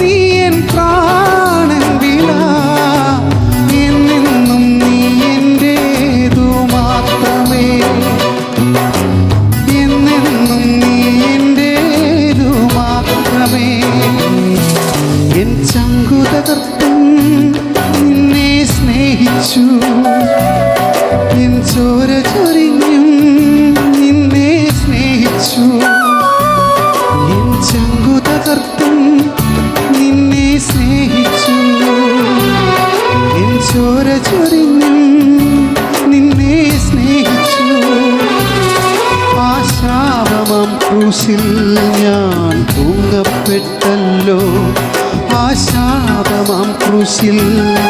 നീ എൻ പ്രാണൻ വില. എന്നെന്നും നീ എൻ്റേതു മാത്രമേ, എന്നെന്നും നീ എൻ്റേതു മാത്രമേ. എൻ ചങ്കു തകർത്തും നിന്നെ സ്നേഹിച്ചു, എൻ ചോര ചൊരിഞ്ഞും നിന്നെ സ്നേഹിച്ചു. എൻ ചങ്കു തകർത്തും നിന്നെ സ്നേഹിച്ചു, എൻ ചോര ചൊരിഞ്ഞും നിന്നെ സ്നേഹിച്ചു. ആ ശാപമാം ക്രൂശിൽ ഞാൻ തൂങ്ങപ്പെട്ടല്ലോ, ആ ശാപമാം ക്രൂശിൽ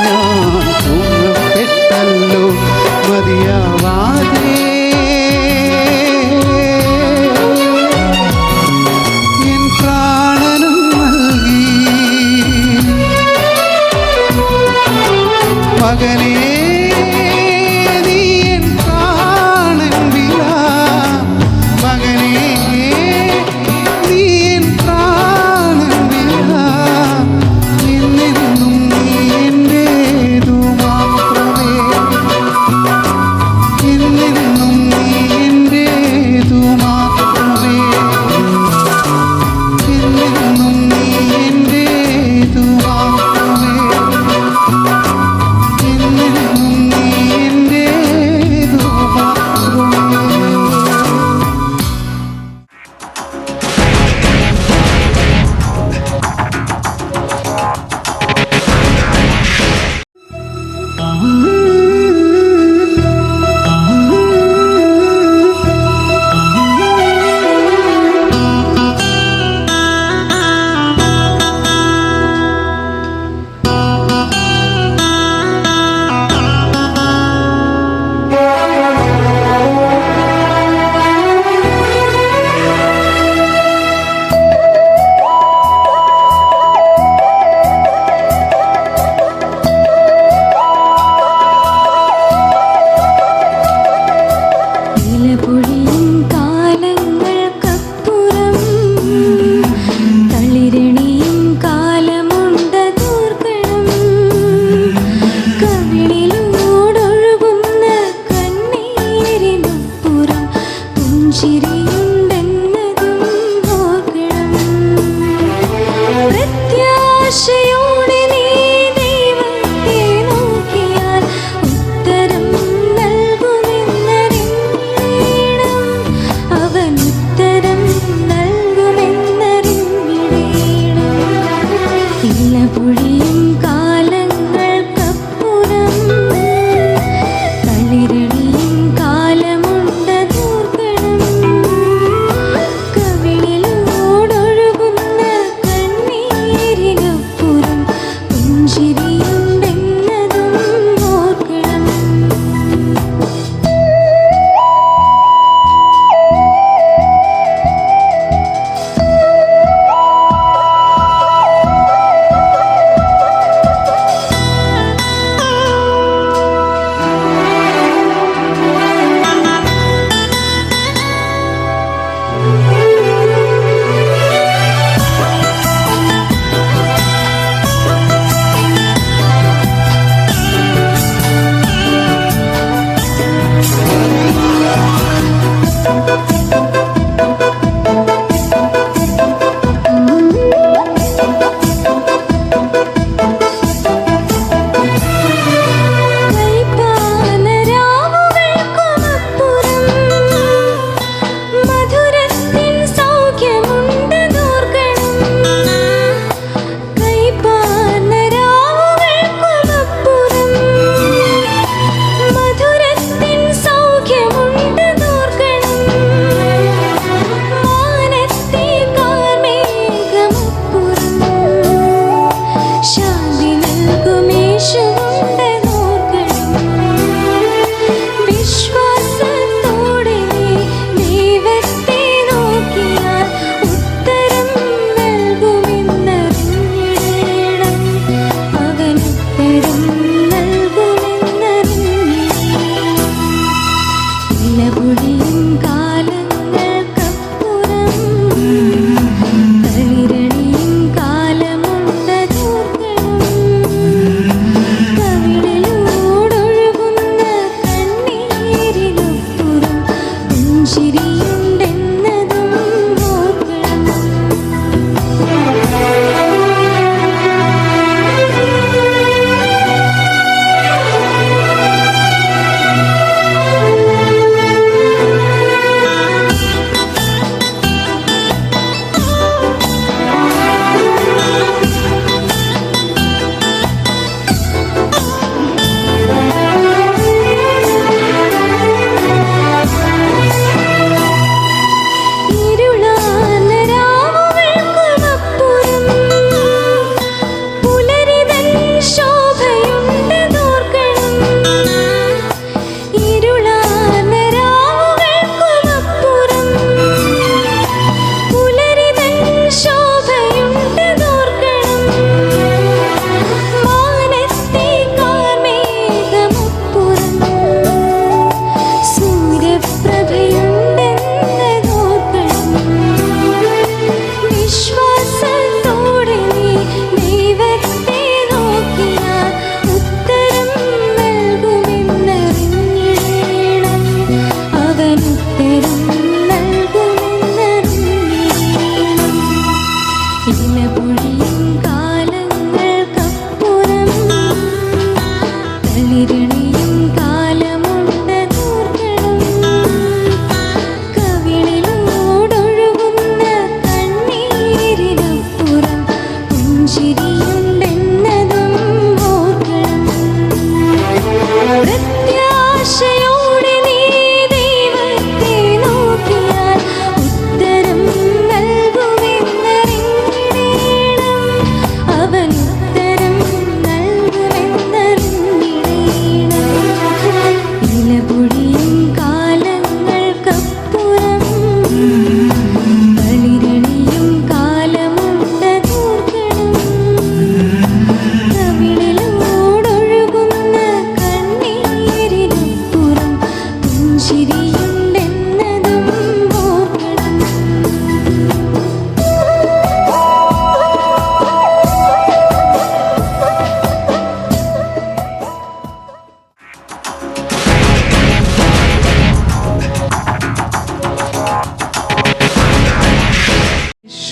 ഞാൻ തൂങ്ങപ്പെട്ടല്ലോ. മതിയാവാതെ എൻ പ്രാണനും നൽകി. മകനേ നീ എൻ പ്രാണൻ വില, മകനേ നീ എൻ പ്രാണൻ വില. എന്നെന്നും നീ എൻ്റേതു മാത്രമേ, എന്നെന്നും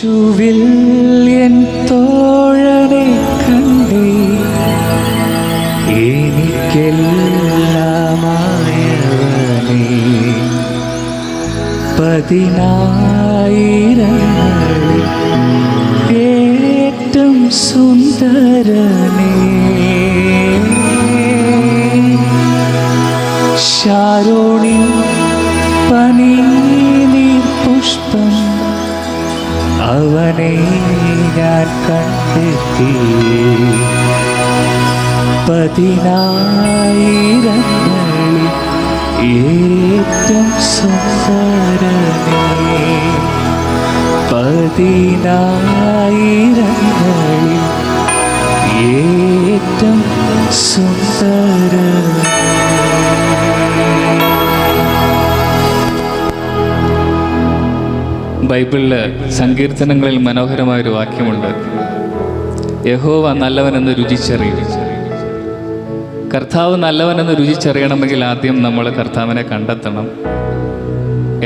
യേശുവിൽ എൻ തോഴനെ കണ്ടേ എനിക്കെല്ലാമായവനേ പതിനായിരങ്ങളിൽ ഏറ്റവും സുന്ദരനേ ശാരോണി പനീർ പുഷ്പം അവനെ ഞാൻ കണ്ടെത്തി പതിനായിരങ്ങളിൽ ഏറ്റവും സുന്ദരനേ പതിനായിരങ്ങളിൽ ഏറ്റവും സുന്ദരനേ. ബൈബിളിൽ സങ്കീർത്തനങ്ങളിൽ മനോഹരമായൊരു വാക്യമുണ്ട്, യഹോവ നല്ലവനെന്ന് രുചിച്ചറിയും. കർത്താവ് നല്ലവനെന്ന് രുചിച്ചറിയണമെങ്കിൽ ആദ്യം നമ്മൾ കർത്താവിനെ കണ്ടെത്തണം.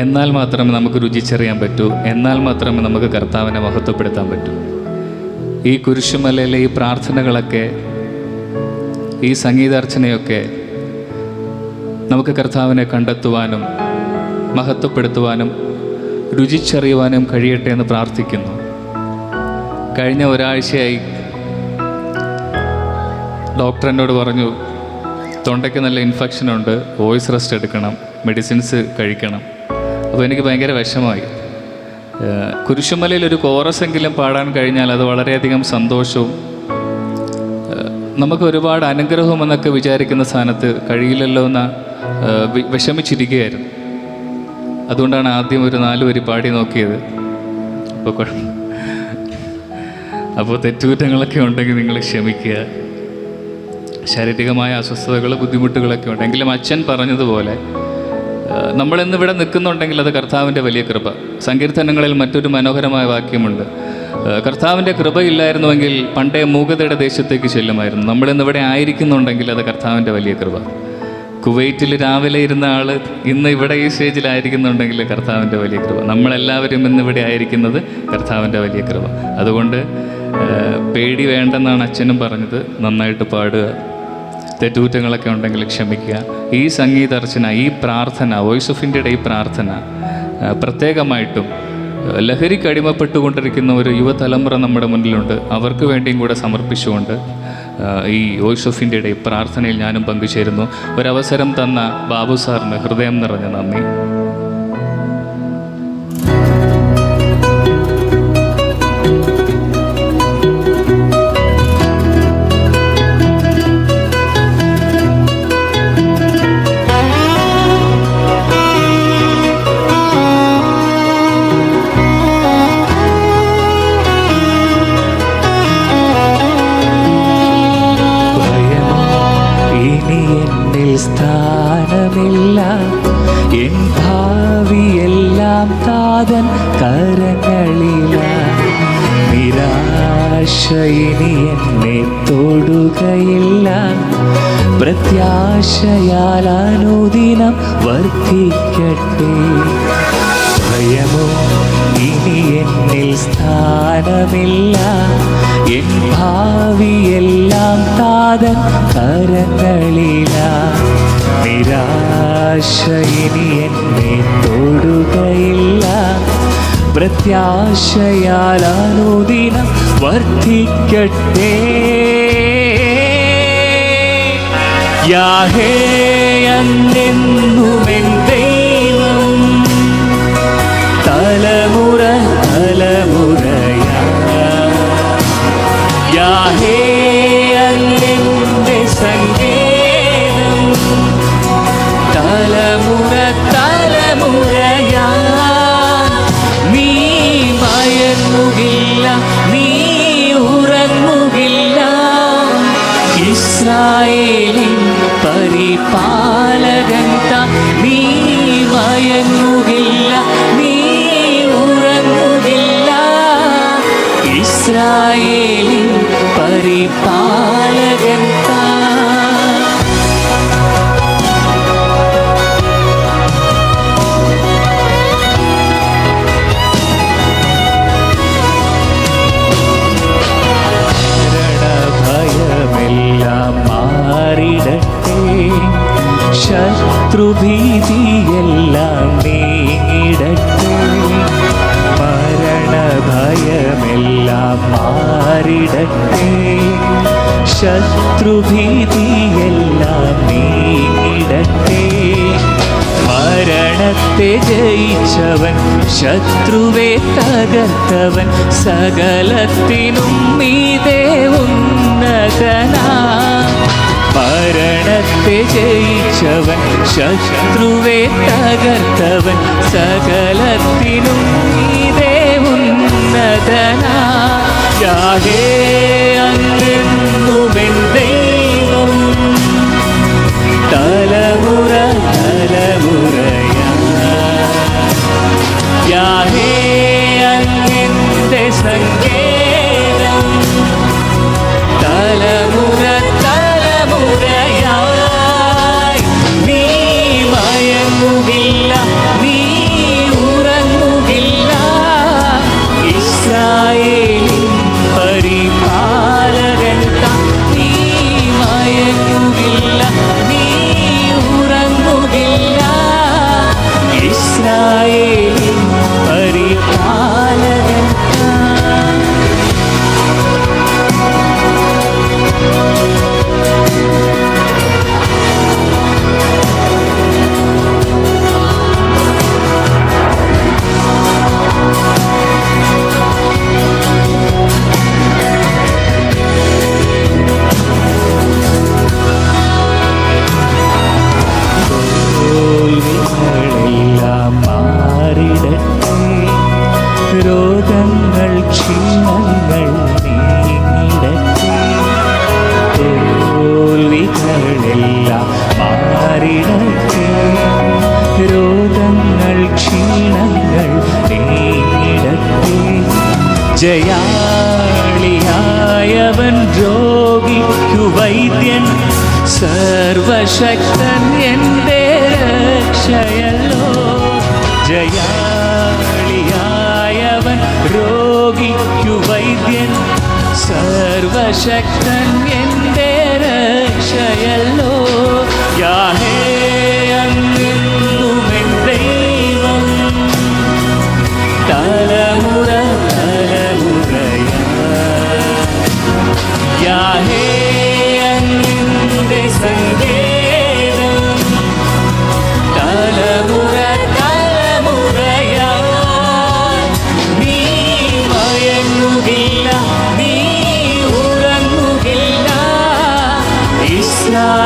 എന്നാൽ മാത്രമേ നമുക്ക് രുചിച്ചറിയാൻ പറ്റൂ. എന്നാൽ മാത്രമേ നമുക്ക് കർത്താവിനെ മഹത്വപ്പെടുത്താൻ പറ്റൂ. ഈ കുരിശുമലയിലെ ഈ പ്രാർത്ഥനകളൊക്കെ, ഈ സംഗീതാർച്ചനയൊക്കെ നമുക്ക് കർത്താവിനെ കണ്ടെത്തുവാനും മഹത്വപ്പെടുത്തുവാനും രുചിച്ചറിയുവാനും കഴിയട്ടെ എന്ന് പ്രാർത്ഥിക്കുന്നു. കഴിഞ്ഞ ഒരാഴ്ചയായി ഡോക്ടർ എന്നോട് പറഞ്ഞു, തൊണ്ടയ്ക്ക് നല്ല ഇൻഫെക്ഷനുണ്ട്, വോയിസ് റെസ്റ്റ് എടുക്കണം, മെഡിസിൻസ് കഴിക്കണം. അപ്പോൾ എനിക്ക് ഭയങ്കര വിഷമമായി. കുരിശുമലയിൽ ഒരു കോറസെങ്കിലും പാടാൻ കഴിഞ്ഞാൽ അത് വളരെയധികം സന്തോഷവും നമുക്ക് ഒരുപാട് അനുഗ്രഹവും എന്നൊക്കെ വിചാരിക്കുന്ന സ്ഥാനത്ത് കഴിയില്ലല്ലോ എന്ന് വിഷമിച്ചിരിക്കുകയായിരുന്നു. അതുകൊണ്ടാണ് ആദ്യം ഒരു 4 വരി പാടി നോക്കിയത്. അപ്പോൾ തെറ്റുകുറ്റങ്ങളൊക്കെ ഉണ്ടെങ്കിൽ നിങ്ങൾ ക്ഷമിക്കുക. ശാരീരികമായ അസ്വസ്ഥതകൾ, ബുദ്ധിമുട്ടുകളൊക്കെ ഉണ്ട്. എങ്കിലും അച്ഛൻ പറഞ്ഞതുപോലെ നമ്മളിന്നിവിടെ നിൽക്കുന്നുണ്ടെങ്കിൽ അത് കർത്താവിൻ്റെ വലിയ കൃപ. സങ്കീർത്തനങ്ങളിൽ മറ്റൊരു മനോഹരമായ വാക്യമുണ്ട്, കർത്താവിൻ്റെ കൃപയില്ലായിരുന്നുവെങ്കിൽ പണ്ടേ മൂകതയുടെ ദേശത്തേക്ക് ചെല്ലുമായിരുന്നു. നമ്മളിന്നിവിടെ ആയിരിക്കുന്നുണ്ടെങ്കിൽ അത് കർത്താവിൻ്റെ വലിയ കൃപ. കുവൈറ്റിൽ രാവിലെ ഇരുന്ന ആൾ ഇന്ന് ഇവിടെ ഈ സ്റ്റേജിലായിരിക്കുന്നുണ്ടെങ്കിൽ കർത്താവിൻ്റെ വലിയ കൃപ. നമ്മളെല്ലാവരും ഇന്നിവിടെ ആയിരിക്കുന്നത് കർത്താവിൻ്റെ വലിയ കൃപ. അതുകൊണ്ട് പേടി വേണ്ടെന്നാണ് അച്ഛനും പറഞ്ഞത്. നന്നായിട്ട് പാടുക, തെറ്റുകുറ്റങ്ങളൊക്കെ ഉണ്ടെങ്കിൽ ക്ഷമിക്കുക. ഈ സംഗീതാർച്ചന, ഈ പ്രാർത്ഥന, വോയിസ് ഓഫ് ഇന്ത്യയുടെ ഈ പ്രാർത്ഥന പ്രത്യേകമായിട്ടും ലഹരിക്ക് അടിമപ്പെട്ടുകൊണ്ടിരിക്കുന്ന ഒരു യുവതലമുറ നമ്മുടെ മുന്നിലുണ്ട്. അവർക്ക് വേണ്ടിയും കൂടെ സമർപ്പിച്ചുകൊണ്ട് ഈ വോയിസ് ഓഫ് ഇന്ത്യയുടെ ഈ പ്രാർത്ഥനയിൽ ഞാനും പങ്കുചേരുന്നു. ഒരവസരം തന്ന ബാബു സാറിന് ഹൃദയം നിറഞ്ഞ നന്ദി. സ്ഥാനമില്ല, എൻ ഭാവിയെല്ലാം താതൻ കരങ്ങളില. നിരാശ ഇനി എന്നെ തൊടുകയില്ല, പ്രത്യാശയാൽ അനുദിനം വർദ്ധിക്കട്ടെ. ഭയമോ ഇനി എന്നിൽ സ്ഥാനമില്ല, എൻ ഭാവിയെല്ലാം താതൻ കരങ്ങളില. നിരാശ ഇനി എന്നെ തൊടുകയില്ല, പ്രത്യാശയാൽ അനുദിനം വർദ്ധിക്കട്ടെ. യാഹേ എന്നെന്നുമെൻ ദൈവം, തലമുറ തലമുറയാ. യാഹേ അങ്ങെന്റെ സങ്കേതം, തലമുറ തലമുറയാ. നീ മയങ്ങുകില്ല, നീ ഉറങ്ങുകില്ല, ഇസ്രായേലിൻ പരിപാലകൻ താൻ. നീ മയങ്ങുകില്ല, നീ ഉറങ്ങുകില്ല, ഇസ്രായേലിൻ പരിപാലകൻ താൻ. ശത്രുഭീതിയെല്ലാം നീങ്ങിടട്ടെ. മരണത്തെ ജയിച്ചവൻ, ശത്രുവെ തകർത്തവൻ, സകലത്തിനും മീതെ ഉന്നതനാ. മരണത്തെ ജയിച്ചവൻ, ശത്രുവെ തകർത്തവൻ, സകലത്തിനും മീതെ ഉന്നതനാ. യാഹേ അങ്ങെന്നുമെൻ ദൈവം, തലമുറ തലമുറയാ. യാഹേ അങ്ങെന്റെ സങ്കേതം, തലമുറ തലമുറയായി. നീ മയങ്ങുകില്ല, നീ ഉറങ്ങുകില്ല. ഇസ്രായേലിൻ പരിപാലകൻ താൻ. നീ മയങ്ങുകില്ല, നീ ഉറങ്ങുകില്ല. ഇസ്രായേലിൻ പരിപാലകൻ താൻ. തോൽവികളെല്ലാം മാറിടട്ടെ. രോഗങ്ങൾ ക്ഷീണങ്ങൾ നീങ്ങിടട്ടെ. തോൽവികളെല്ലാം മാറിടട്ടെ. രോഗങ്ങൾ ക്ഷീണങ്ങൾ നീങ്ങിടട്ടെ. ജയാളിയായവൻ രോഗിക്കു വൈദ്യൻ, സർവശക്തൻ എൻ്റെ രക്ഷയല്ലോ. ജയാളിയായവൻ രോഗിക്കു വൈദ്യൻ, സർവശക്തൻ എൻ്റെ രക്ഷയല്ലോ. യാഹേ അങ്ങെന്നുമെൻ ദൈവം, തലമുറ തലമുറയാ. യാഹേ അങ്ങെന്റെ സങ്കേതം, തലമുറ തലമുറയാ. നീ മയങ്ങുകില്ല, നീ ഉറങ്ങുകില്ല. ഇസ്രായേൽ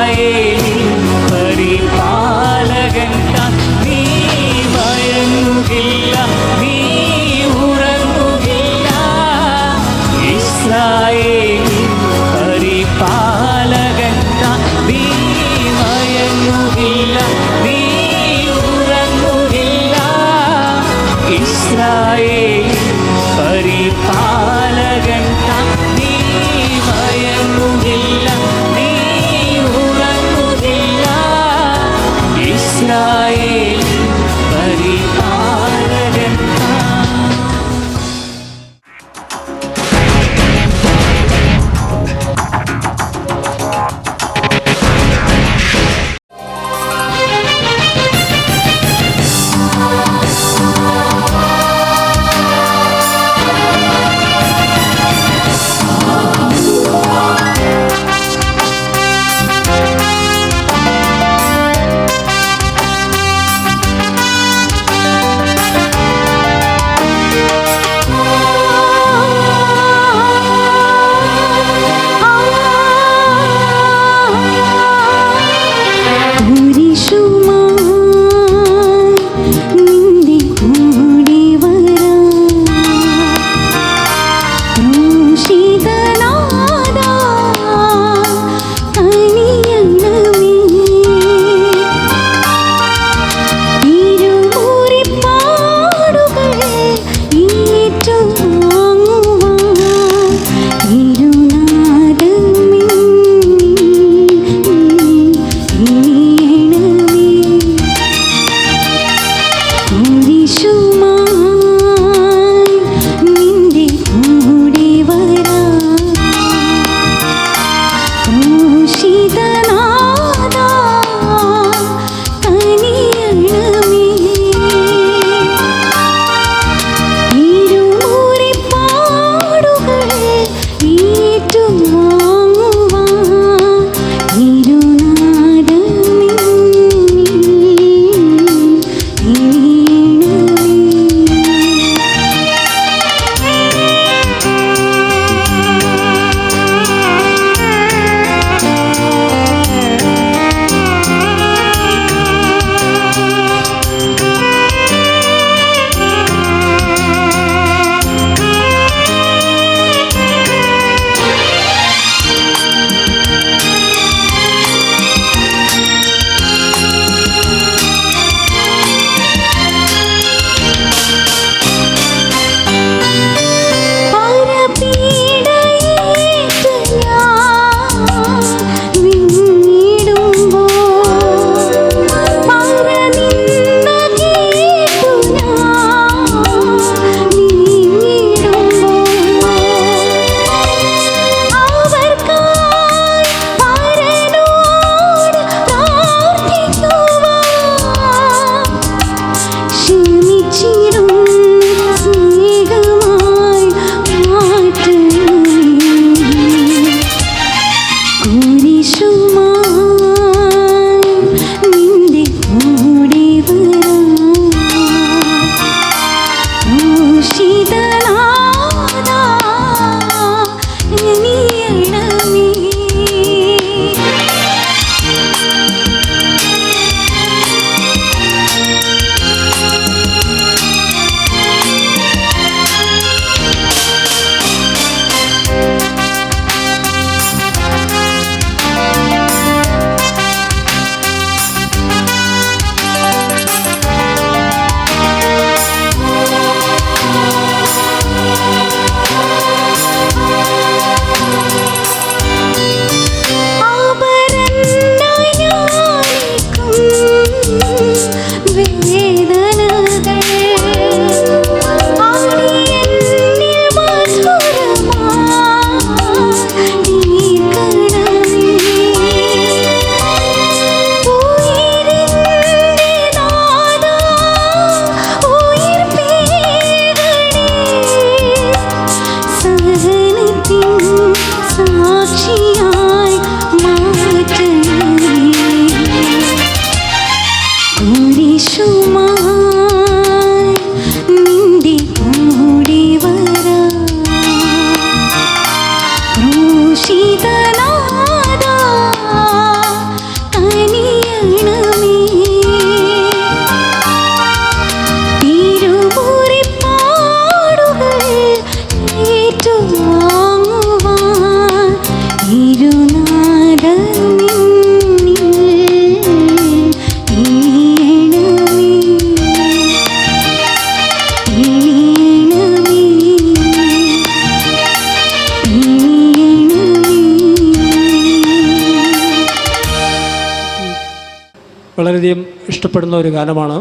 വളരെയധികം ഇഷ്ടപ്പെടുന്ന ഒരു ഗാനമാണ്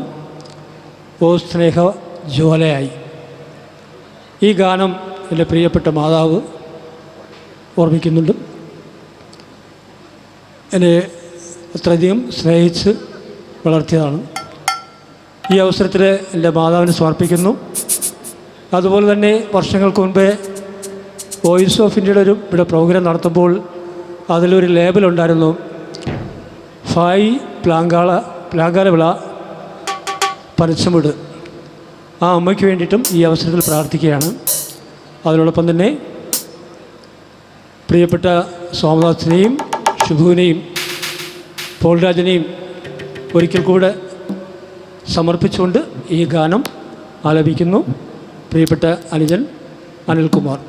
ഓ സ്നേഹ ജ്വാലയായി. ഈ ഗാനം എൻ്റെ പ്രിയപ്പെട്ട മാതാവ് ഓർമ്മിക്കുന്നുണ്ട്. എന്നെ അത്രയധികം സ്നേഹിച്ച് വളർത്തിയതാണ്. ഈ അവസരത്തിൽ എൻ്റെ മാതാവിന് സമർപ്പിക്കുന്നു. അതുപോലെ തന്നെ വർഷങ്ങൾക്ക് മുൻപേ വോയിസ് ഓഫ് ഇന്ത്യയുടെ ഇവിടെ പ്രോഗ്രാം നടത്തുമ്പോൾ അതിലൊരു ലേബലുണ്ടായിരുന്നു, ഫായ് പ്ലാങ്കാലവിള പരസ്യമിട്. ആ അമ്മയ്ക്ക് വേണ്ടിയിട്ടും ഈ അവസരത്തിൽ പ്രാർത്ഥിക്കുകയാണ്. അതിനോടൊപ്പം തന്നെ പ്രിയപ്പെട്ട സോമദാസിനെയും ശുഭുവിനെയും പോൾരാജിനെയും ഒരിക്കൽ കൂടെ സമർപ്പിച്ചുകൊണ്ട് ഈ ഗാനം ആലപിക്കുന്നു പ്രിയപ്പെട്ട അനുജൻ അനിൽകുമാർ.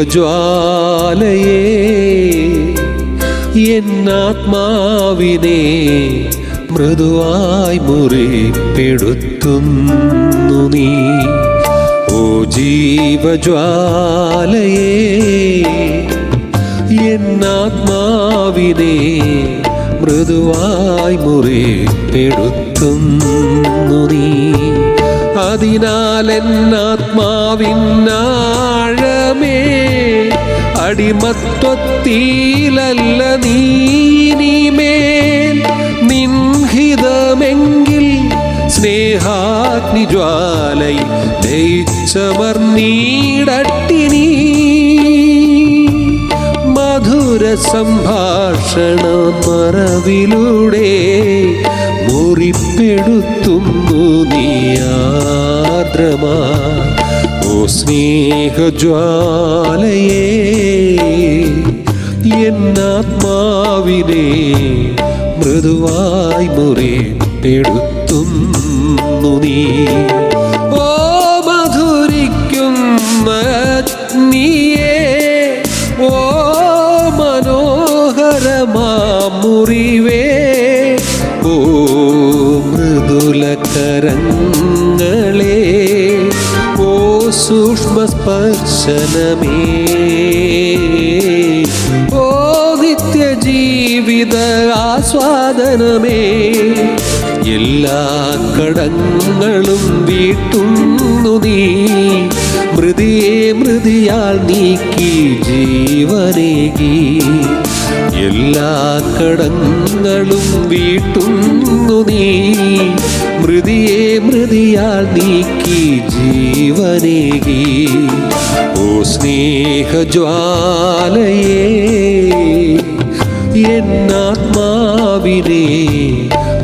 സ്നേഹജ്വാലയേ എന്നാത്മാവിനെ മൃദുവായി മുറിപ്പെടുത്തുന്നു നീ. ഓ ജീവജ്വാലയേ എന്നാത്മാവിനെ മൃദുവായി മുറിപ്പെടുത്തുന്നു നീ. അതിനാൽ എന്നാത്മാവിനാഴമേ അടിമത്വത്തിലല്ല നീമേൽ നിൻഹിതമെങ്കിൽ സ്നേഹാഗ്നിജ്വാലയിൽ ദയിച്ചമർന്നീടട്ടിനീ. മധുര സംഭാഷണ മറവിലൂടെ മുറിപ്പെടുത്തുന്നു നീയാദ്രമാ. ഓ സ്നേഹജ്വാലയേ എന്നാത്മാവിനെ മൃദുവായി മുറിപ്പെടുത്തുന്നു നീ. ഓ മധുരിക്കുന്ന നീയേ, ഓ മനോഹരമാമുറിവേ, ഓ മൃദുലകരങ്ങളേ, ഓ സൂക്ഷ്മസ്പർശനമേ, ഓ നിത്യജീവിത ആസ്വാദനമേ, എല്ലാ കടങ്ങളും വീട്ടുന്നു നീ. മൃതിയെ മൃതിയാൽ നീക്കി ജീവനേകി. എല്ലാ കടങ്ങളും വീട്ടുന്നു നീ. മൃതിയെ മൃതിയാൽ നീക്കി ജീവനേകി. ഓ സ്നേഹജ്വാലയേ എന്നാത്മാവിനെ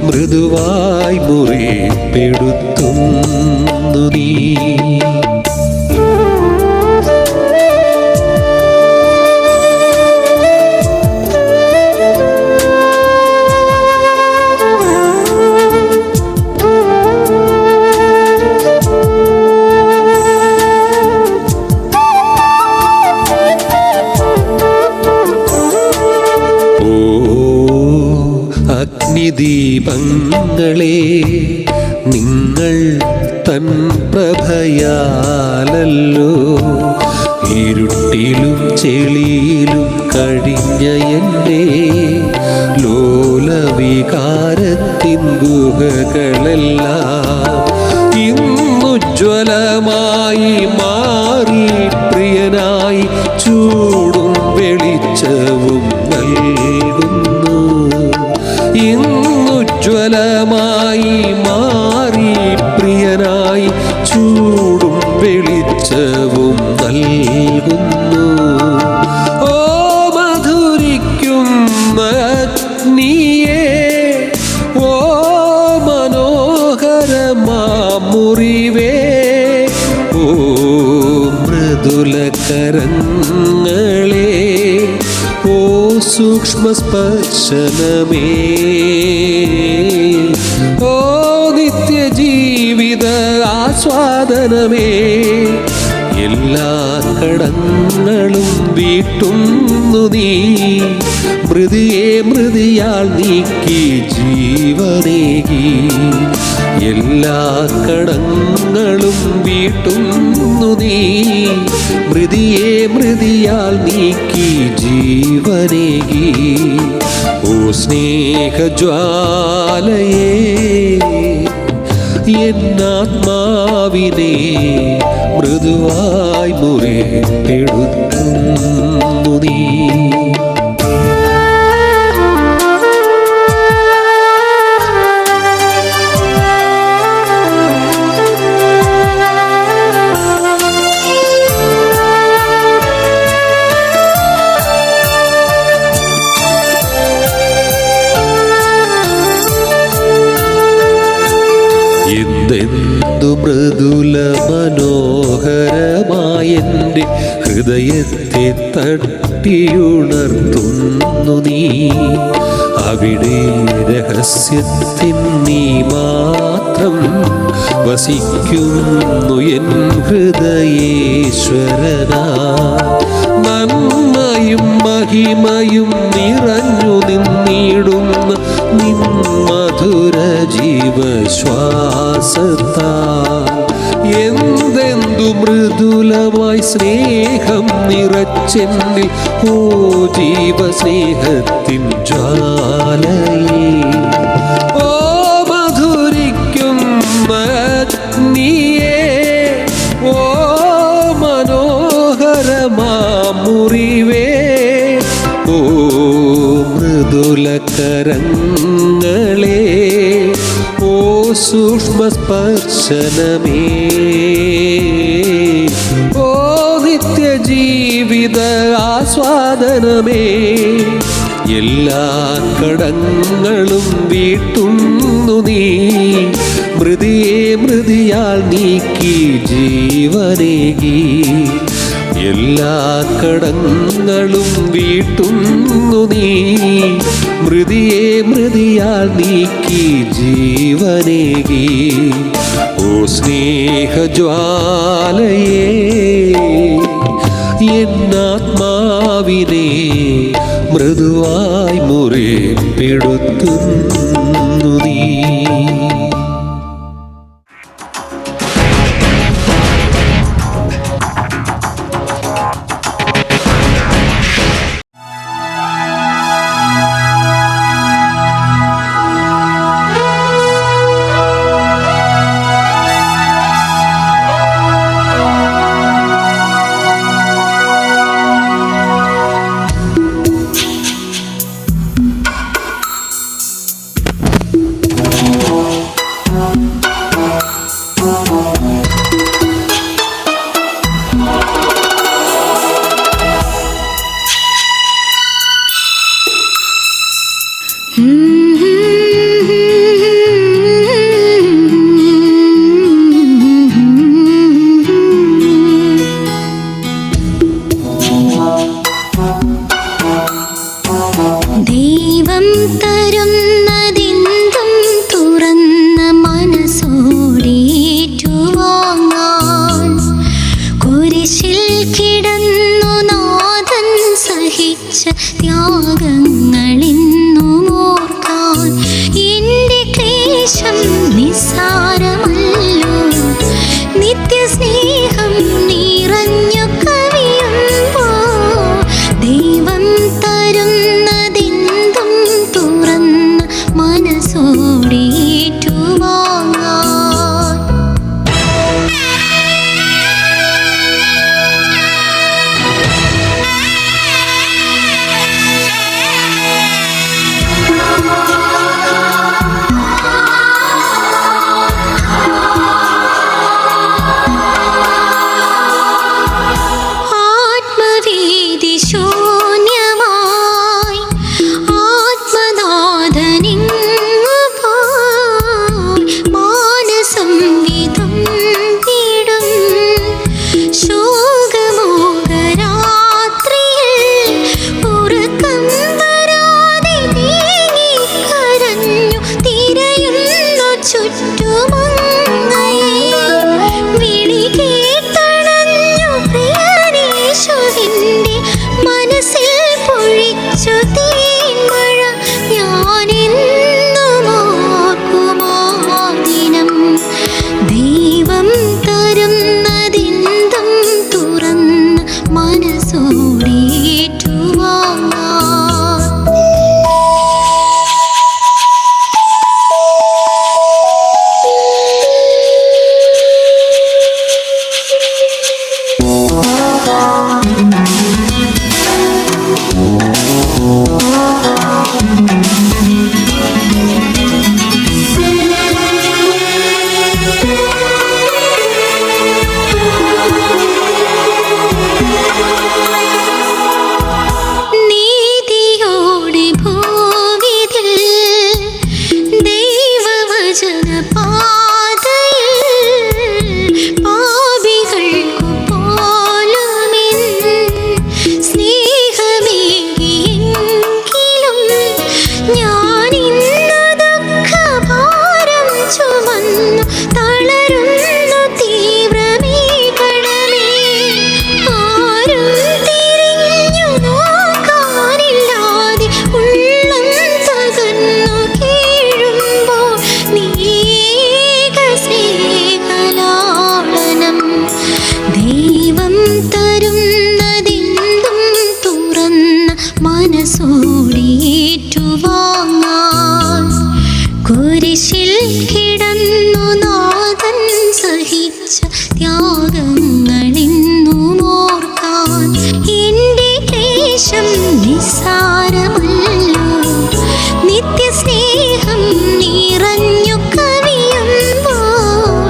മൃദുവായി മുറിപ്പെടുത്തുന്നു നീ. അഗ്നിദീപങ്ങളെ നിങ്ങൾ തൻ പ്രഭയാലല്ലോ ഇരുട്ടിലും ചെളിയിലും കഴിഞ്ഞ എൻ്റെ ലോലവികാരത്തിൻ ഗുഹകളെല്ലാം ഇന്നുജ്വലമായി മാറി പ്രിയനായി ചൂടും വെളിച്ചവും നൽകുന്നു. ഇന്നുജ്വലമായി മാറി പ്രിയനായി ചൂടും വെളിച്ചവും നൽകുന്നു. ഓ മധുരിക്കുന്ന നീയേ, ഓ മനോഹരമാമുറിവേ, ഓ മൃദുലകരങ്ങളേ, ഓ സൂക്ഷ്മസ്പർശനമേ, ഓ നിത്യജീവിത ആസ്വാദനമേ, എല്ലാ കടങ്ങളും വീട്ടുന്നു നീ. മൃതിയെ മൃതിയാൽ നീക്കി ജീവനേകി, എല്ലാ കടങ്ങളും വീട്ടുന്നു നീ. മൃതിയെ മൃതിയാൽ നീക്കി ജീവനേകി. ഓ സ്നേഹജ്വാലയേ, എന്നാത്മാവിനെ മൃദുവായി മുറിപ്പെടുത്തുന്നു നീ. എന്തെന്തു മൃദുല മനോഹരമായെൻ്റെ ഹൃദയത്തെ തട്ടിയുണർത്തുന്നു നീ. അവിടെ രഹസ്യത്തിൻ നീ മാത്രം വസിക്കുന്നു എൻ ഹൃദയേശ്വരനാ. നന്മയും മഹിമയും നിറഞ്ഞു നിന്നിടുന്ന നിൻ മധുര ജീവശ്വാസത്താൽ എന്തെന്തു മൃദുലമായി സ്നേഹം നിറച്ചെന്നിൽ. ഓ ജീവസ്നേഹത്തിൻ ജ്വാലയേ, ഓ മധുരിക്കുന്ന നീയേ, ഓ മനോഹരമാം മുറിവേ, ഓ മൃദുലകരങ്ങളേ, ഓ സൂക്ഷ്മസ്പർശനമേ, ഓ നിത്യജീവിത ആസ്വാദനമേ, എല്ലാ കടങ്ങളും വീട്ടുന്നു നീ. മൃതിയെ മൃതിയാൽ നീക്കി ജീവനേകി, എല്ലാ കടങ്ങളും വീട്ടുന്നു നീ. മൃതിയെ മൃതിയാൽ നീക്കി ജീവനേകി. ഓ സ്നേഹജ്വാലയേ, എന്നാത്മാവിനെ മൃദുവായി മുറിപ്പെടുത്തുന്നു നീ. ദൈവം തരുന്നതെന്തും തുറന്ന മനസ്സോടേറ്റുവാങ്ങാൻ കുരിശിൽ കിടന്നു നാഥൻ സഹിച്ച ത്യാഗങ്ങളെന്നും ഓർക്കാൻ എൻ്റെ ക്ലേശം നിസ്സാരമല്ലോ. നിത്യസ്നേഹം നിറഞ്ഞു കവിയുമ്പോ ദൈവം തരുന്നതെന്തും തുറന്ന മനസ്സോടേറ്റുവാങ്ങാൻ. നീതിയോടെ ഭൂവിതിൽ ദൈവവചന പാതയിൽ പാപികൾക്കു പോലുമെൻ സ്നേഹമേകിയെങ്കിലും ഞാനിന്നു ദുഃഖഭാരം ചുമന്നു തളരുന്നു തീവ്രമേ കടമേ. ആരും തിരിഞ്ഞു നോക്കാനില്ലാതെ ഉള്ളം തകർന്നു കീഴുമ്പോൾ നീക സ്നേഹലാളനം ദൈവം തരുന്നതെന്തും തുറന്ന മനസ്സോടേറ്റുവാങ്ങാൻ. കുരിശിൽ കിടന്നു നാഥൻ സഹിച്ച ത്യാഗങ്ങളെന്നും ഓർക്കാൻ. എൻ്റെ ക്ലേശം നിസ്സാരമല്ലോ, നിത്യസ്നേഹം നിറഞ്ഞു കവിയുമ്പോൾ.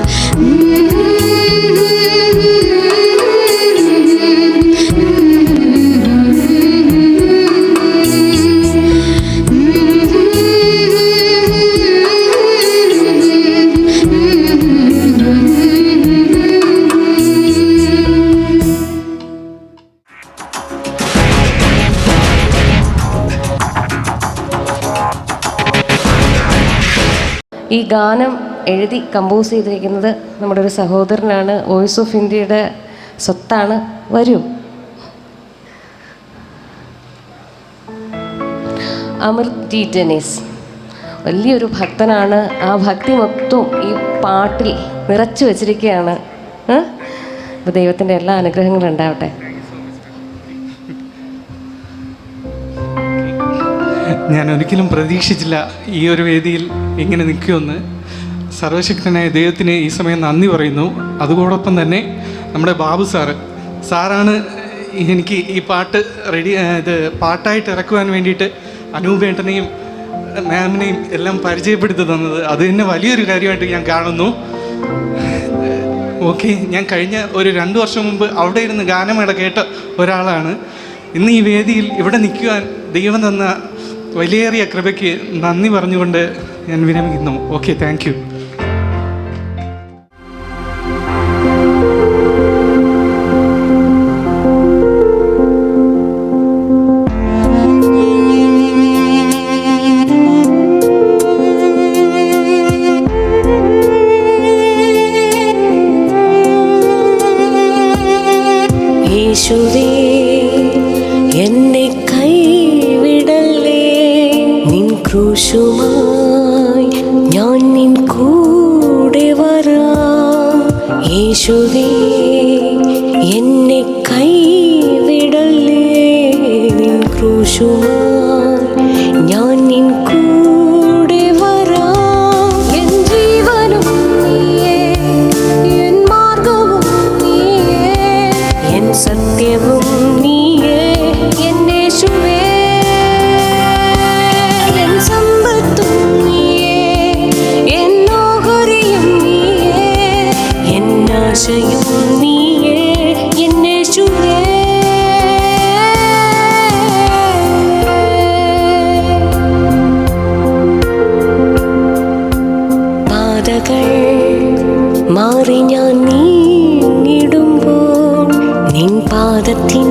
ഈ ഗാനം എഴുതി കമ്പോസ് ചെയ്തിരിക്കുന്നത് നമ്മുടെ ഒരു സഹോദരനാണ്. വോയിസ് ഓഫ് ഇന്ത്യയുടെ സ്വത്താണ്. വരൂ. അമർ ടി ഡെനീസ് വലിയൊരു ഭക്തനാണ്. ആ ഭക്തി മൊത്തം ഈ പാട്ടിൽ നിറച്ചു വച്ചിരിക്കുകയാണ്. അപ്പോൾ ദൈവത്തിൻ്റെ എല്ലാ അനുഗ്രഹങ്ങളും ഉണ്ടാവട്ടെ. ഞാൻ ഒരിക്കലും പ്രതീക്ഷിച്ചില്ല ഈ ഒരു വേദിയിൽ ഇങ്ങനെ നിൽക്കുമെന്ന്. സർവശക്തനായ ദൈവത്തിന് ഈ സമയം നന്ദി പറയുന്നു. അതോടൊപ്പം തന്നെ നമ്മുടെ ബാബു സാറാണ് എനിക്ക് ഈ പാട്ട് പാട്ടായിട്ട് ഇറക്കുവാൻ വേണ്ടിയിട്ട് അനൂപേട്ടനെയും മാമിനെയും എല്ലാം പരിചയപ്പെടുത്തി തന്നത്. അത് തന്നെ വലിയൊരു കാര്യമായിട്ട് ഞാൻ കാണുന്നു. ഓക്കെ, ഞാൻ കഴിഞ്ഞ ഒരു 2 വർഷം മുമ്പ് അവിടെ ഇരുന്ന് ഗാനമേള കേട്ട ഒരാളാണ്. ഇന്ന് ഈ വേദിയിൽ ഇവിടെ നിൽക്കുവാൻ ദൈവം തന്ന വലിയേറിയ കൃപയ്ക്ക് നന്ദി പറഞ്ഞുകൊണ്ട് ഞാൻ വിരമിക്കുന്നു. Okay, thank you. യേശുവേ എന്നെ കൈവിടല്ലേ, നിൻ ക്രൂശുമായി ഞാൻ നിൻ കൂടെ വരാം. യേശുവേ എന്നെ കൈവിടല്ലേ, നിൻ ക്രൂശുമായി ഞാൻ നിൻ കൂടെ വരാം. എൻ ജീവനും നീയേ, എൻ മാർഗവും നീയേ, എൻ സത്യവും നീയേ, എൻ യേശുവേ. എൻ സമ്പത്തും നീയേ, എൻ ഓഹരിയും നീയേ, എൻ ആശയും നീയേ, എൻ യേശുവേ. പാതകൾ മാറി ഞാൻ നീങ്ങിടുമ്പോൾ നിൻ പാദത്തിൻ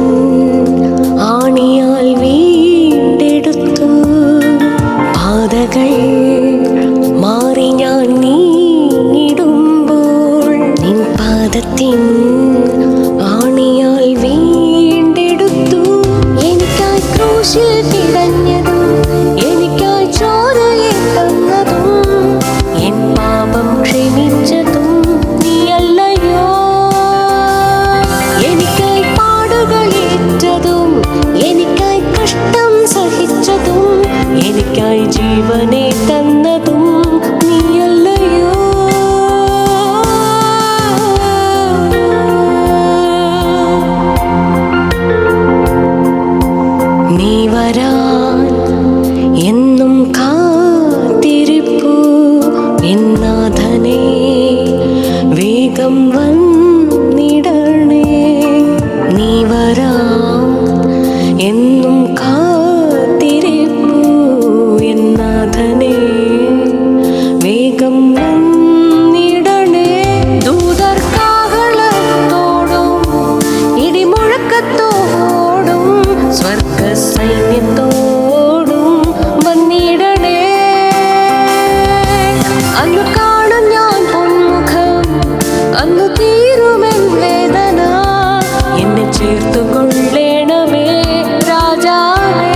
ആണിയാൽ വീണ്ടെടുത്തു. പാതകൾ മാറി ഞാൻ നീങ്ങിടുമ്പോൾ നിൻ പാദത്തിൻ ആണിയാൽ വീണ്ടെടുത്തു. എനിക്കായി ക്രൂശിൽ കിടഞ്ഞതും എനിക്കായി ചോരയെ തന്നതും എൻ പാപം ക്ഷമിച്ചതും നീയല്ലയോ. എനിക്കായി പാടുകളേറ്റ ജീവനെ തന്നതും നീയല്ലയോ. നീ വരാൻ എന്നും കാത്തിരിപ്പു എന്നാഥനെ, വേഗം വന്നിടണേ. നീ വരാൻ എന്നും കാത്തിരിപ്പു എന്നാഥനെ, വേഗം വന്നിടണേ. ദൂതർ കാഹളത്തോടും ഇടിമുഴക്കത്തോടും സ്വർഗ സൈന്യത്തോടും വന്നിടണേ. അന്ന് കാണും ഞാൻ പൊന്മുഖം, അന്ന് തീരുമെൻ വേദന. എന്നെ ചേർത്തുകൊള്ളേണമേ രാജാവേ.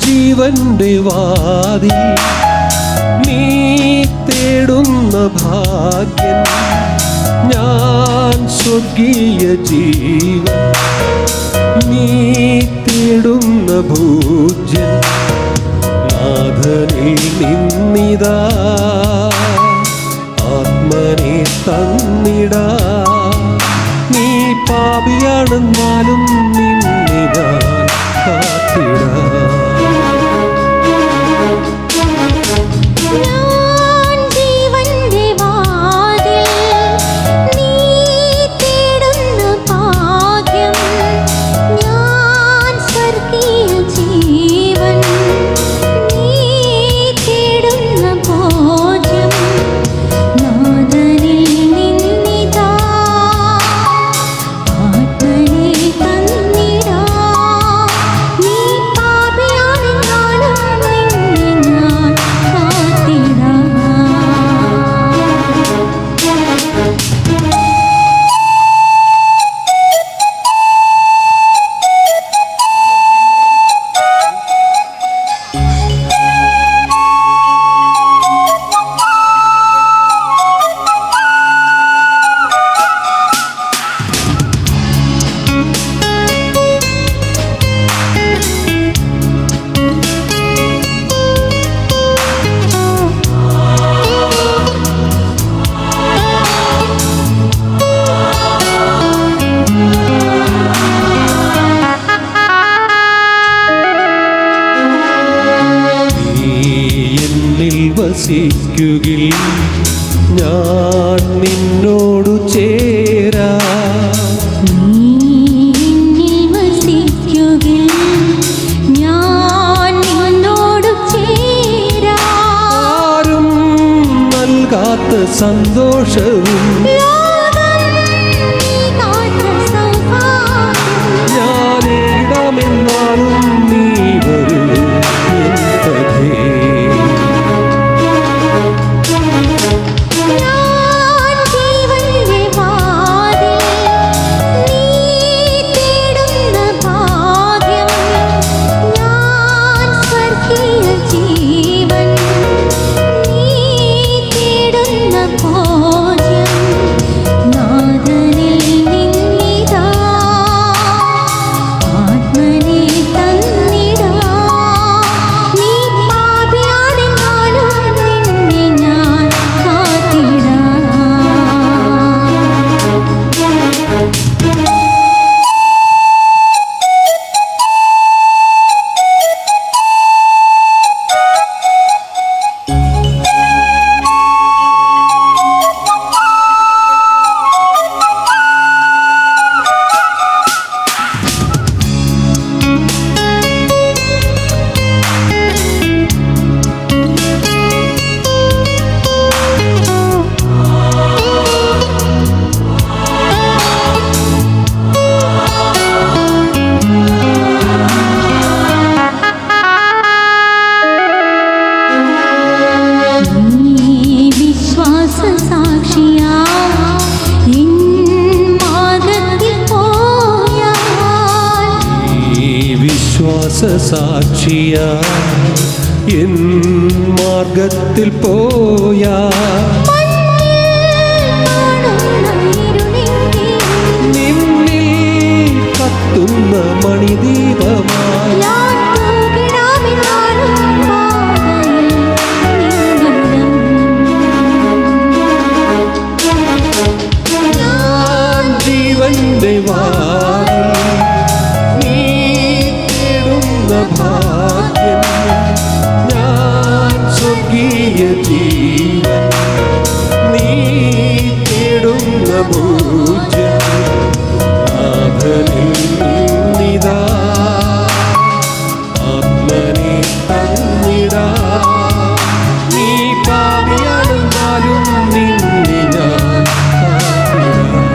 ജീവന്റെ വാതിൽ നീ തേടുന്ന ഭാഗ്യൻ, ഞാൻ സ്വർഗീയ ജീവൻ നീ തേടുന്ന ഭോജ്യൻ. നാഥനിൽ നിന്നിതാ ആത്മനെ തന്നിടാ. നീ പാപിയാണെന്നാലും നിന്നെ ഞാൻ കാത്തിടാ. ഞാൻ ജീവന്റെ വാതിൽ, നീ തേടുന്ന ഭാഗ്യം. ഞാൻ സ്വർഗീയ ജീവൻ, നീ തേടുന്ന ഭോജ്യം. നാഥനിൽ നിന്നിതാ ആത്മനെ തന്നിടാ. നീ പാപിയാണെന്നാലും നിന്നെ ഞാൻ കാത്തിടാ. നീ എന്നിൽ വസിക്കുകിൽ ഞാൻ നിന്നോടു ചേരാ. നീ വസിക്കുകിൽ ഞാൻ നിന്നോട് ചേരാ. ആരും നൽകാത്ത സന്തോഷവും ലോകം നീ കാത്ത സൗഭാഗ്യം. ഞാനിടമെന്നാലും നീ വരൂ എന്തേ. ഞാൻ ജീവന്റെ വാതിൽ, നീ തേടുന്ന ഭാഗ്യം. ഞാൻ സ്വർഗീയ ജീവൻ, നീ തേടുന്ന ഭോജ്യം. സാക്ഷിയ എൻ മാർഗത്തിൽ പോയാ നിന്നിൽ കത്തുന്ന മണിദീപമായി ജീവന്റെ വാതിൽ നീ തേടുന്ന ഭാഗ്യം ഞാൻ സ്വർഗീയ ജീവൻ നീ തേടുന്ന പൂജ്യം നാഥനിൽ നിന്നിതാ ആത്മനെ തന്നിടാ നീ പാപിയാണെന്നാലും നിന്നെ ഞാൻ കാത്തിടാം.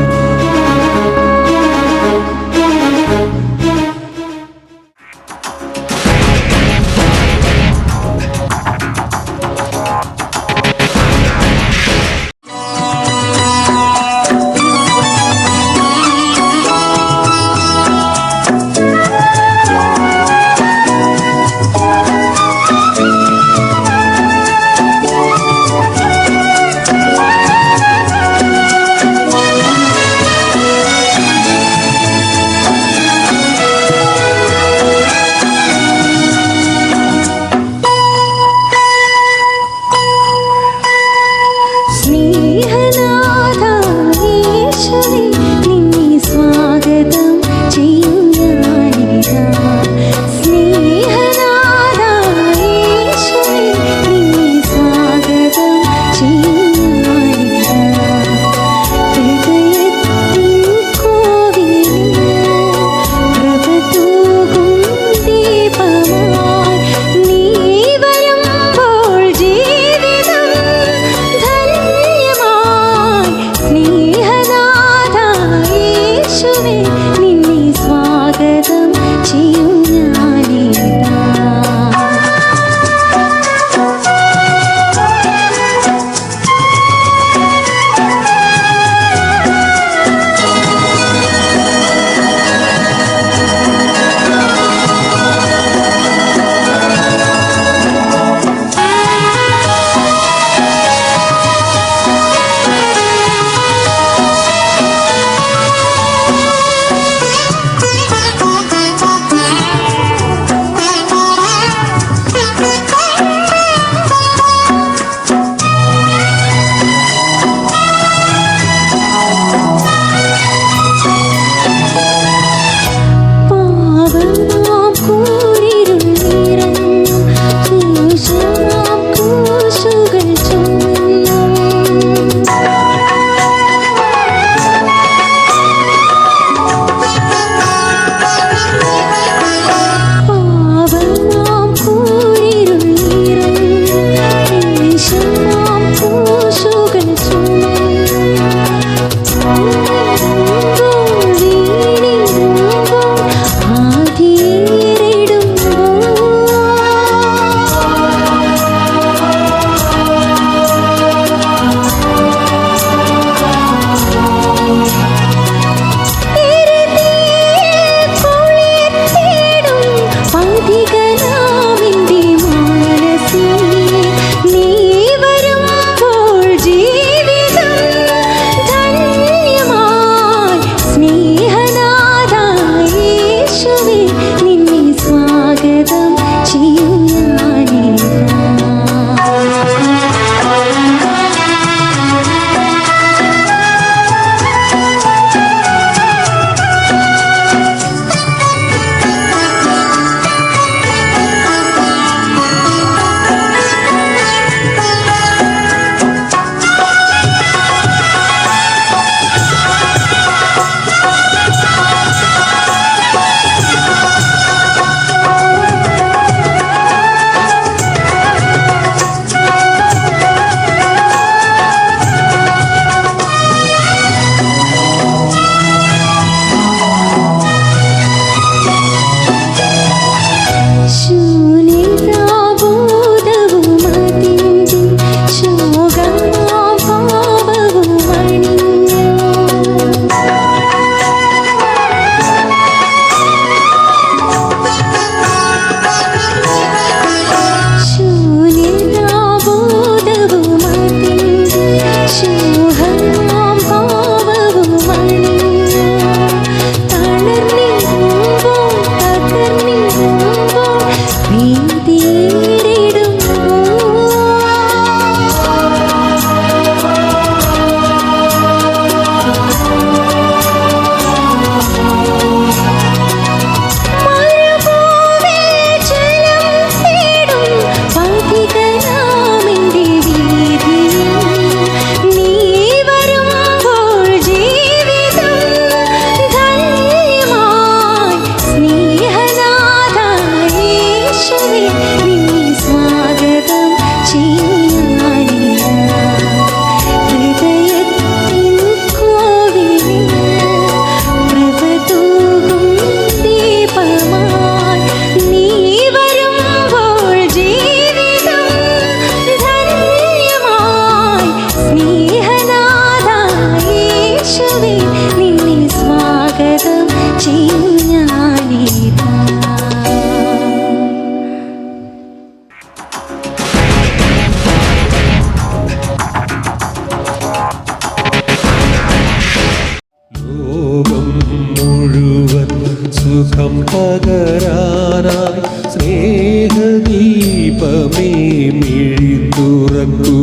സ്നേഹദീപമേ മിഴി തുറക്കൂ.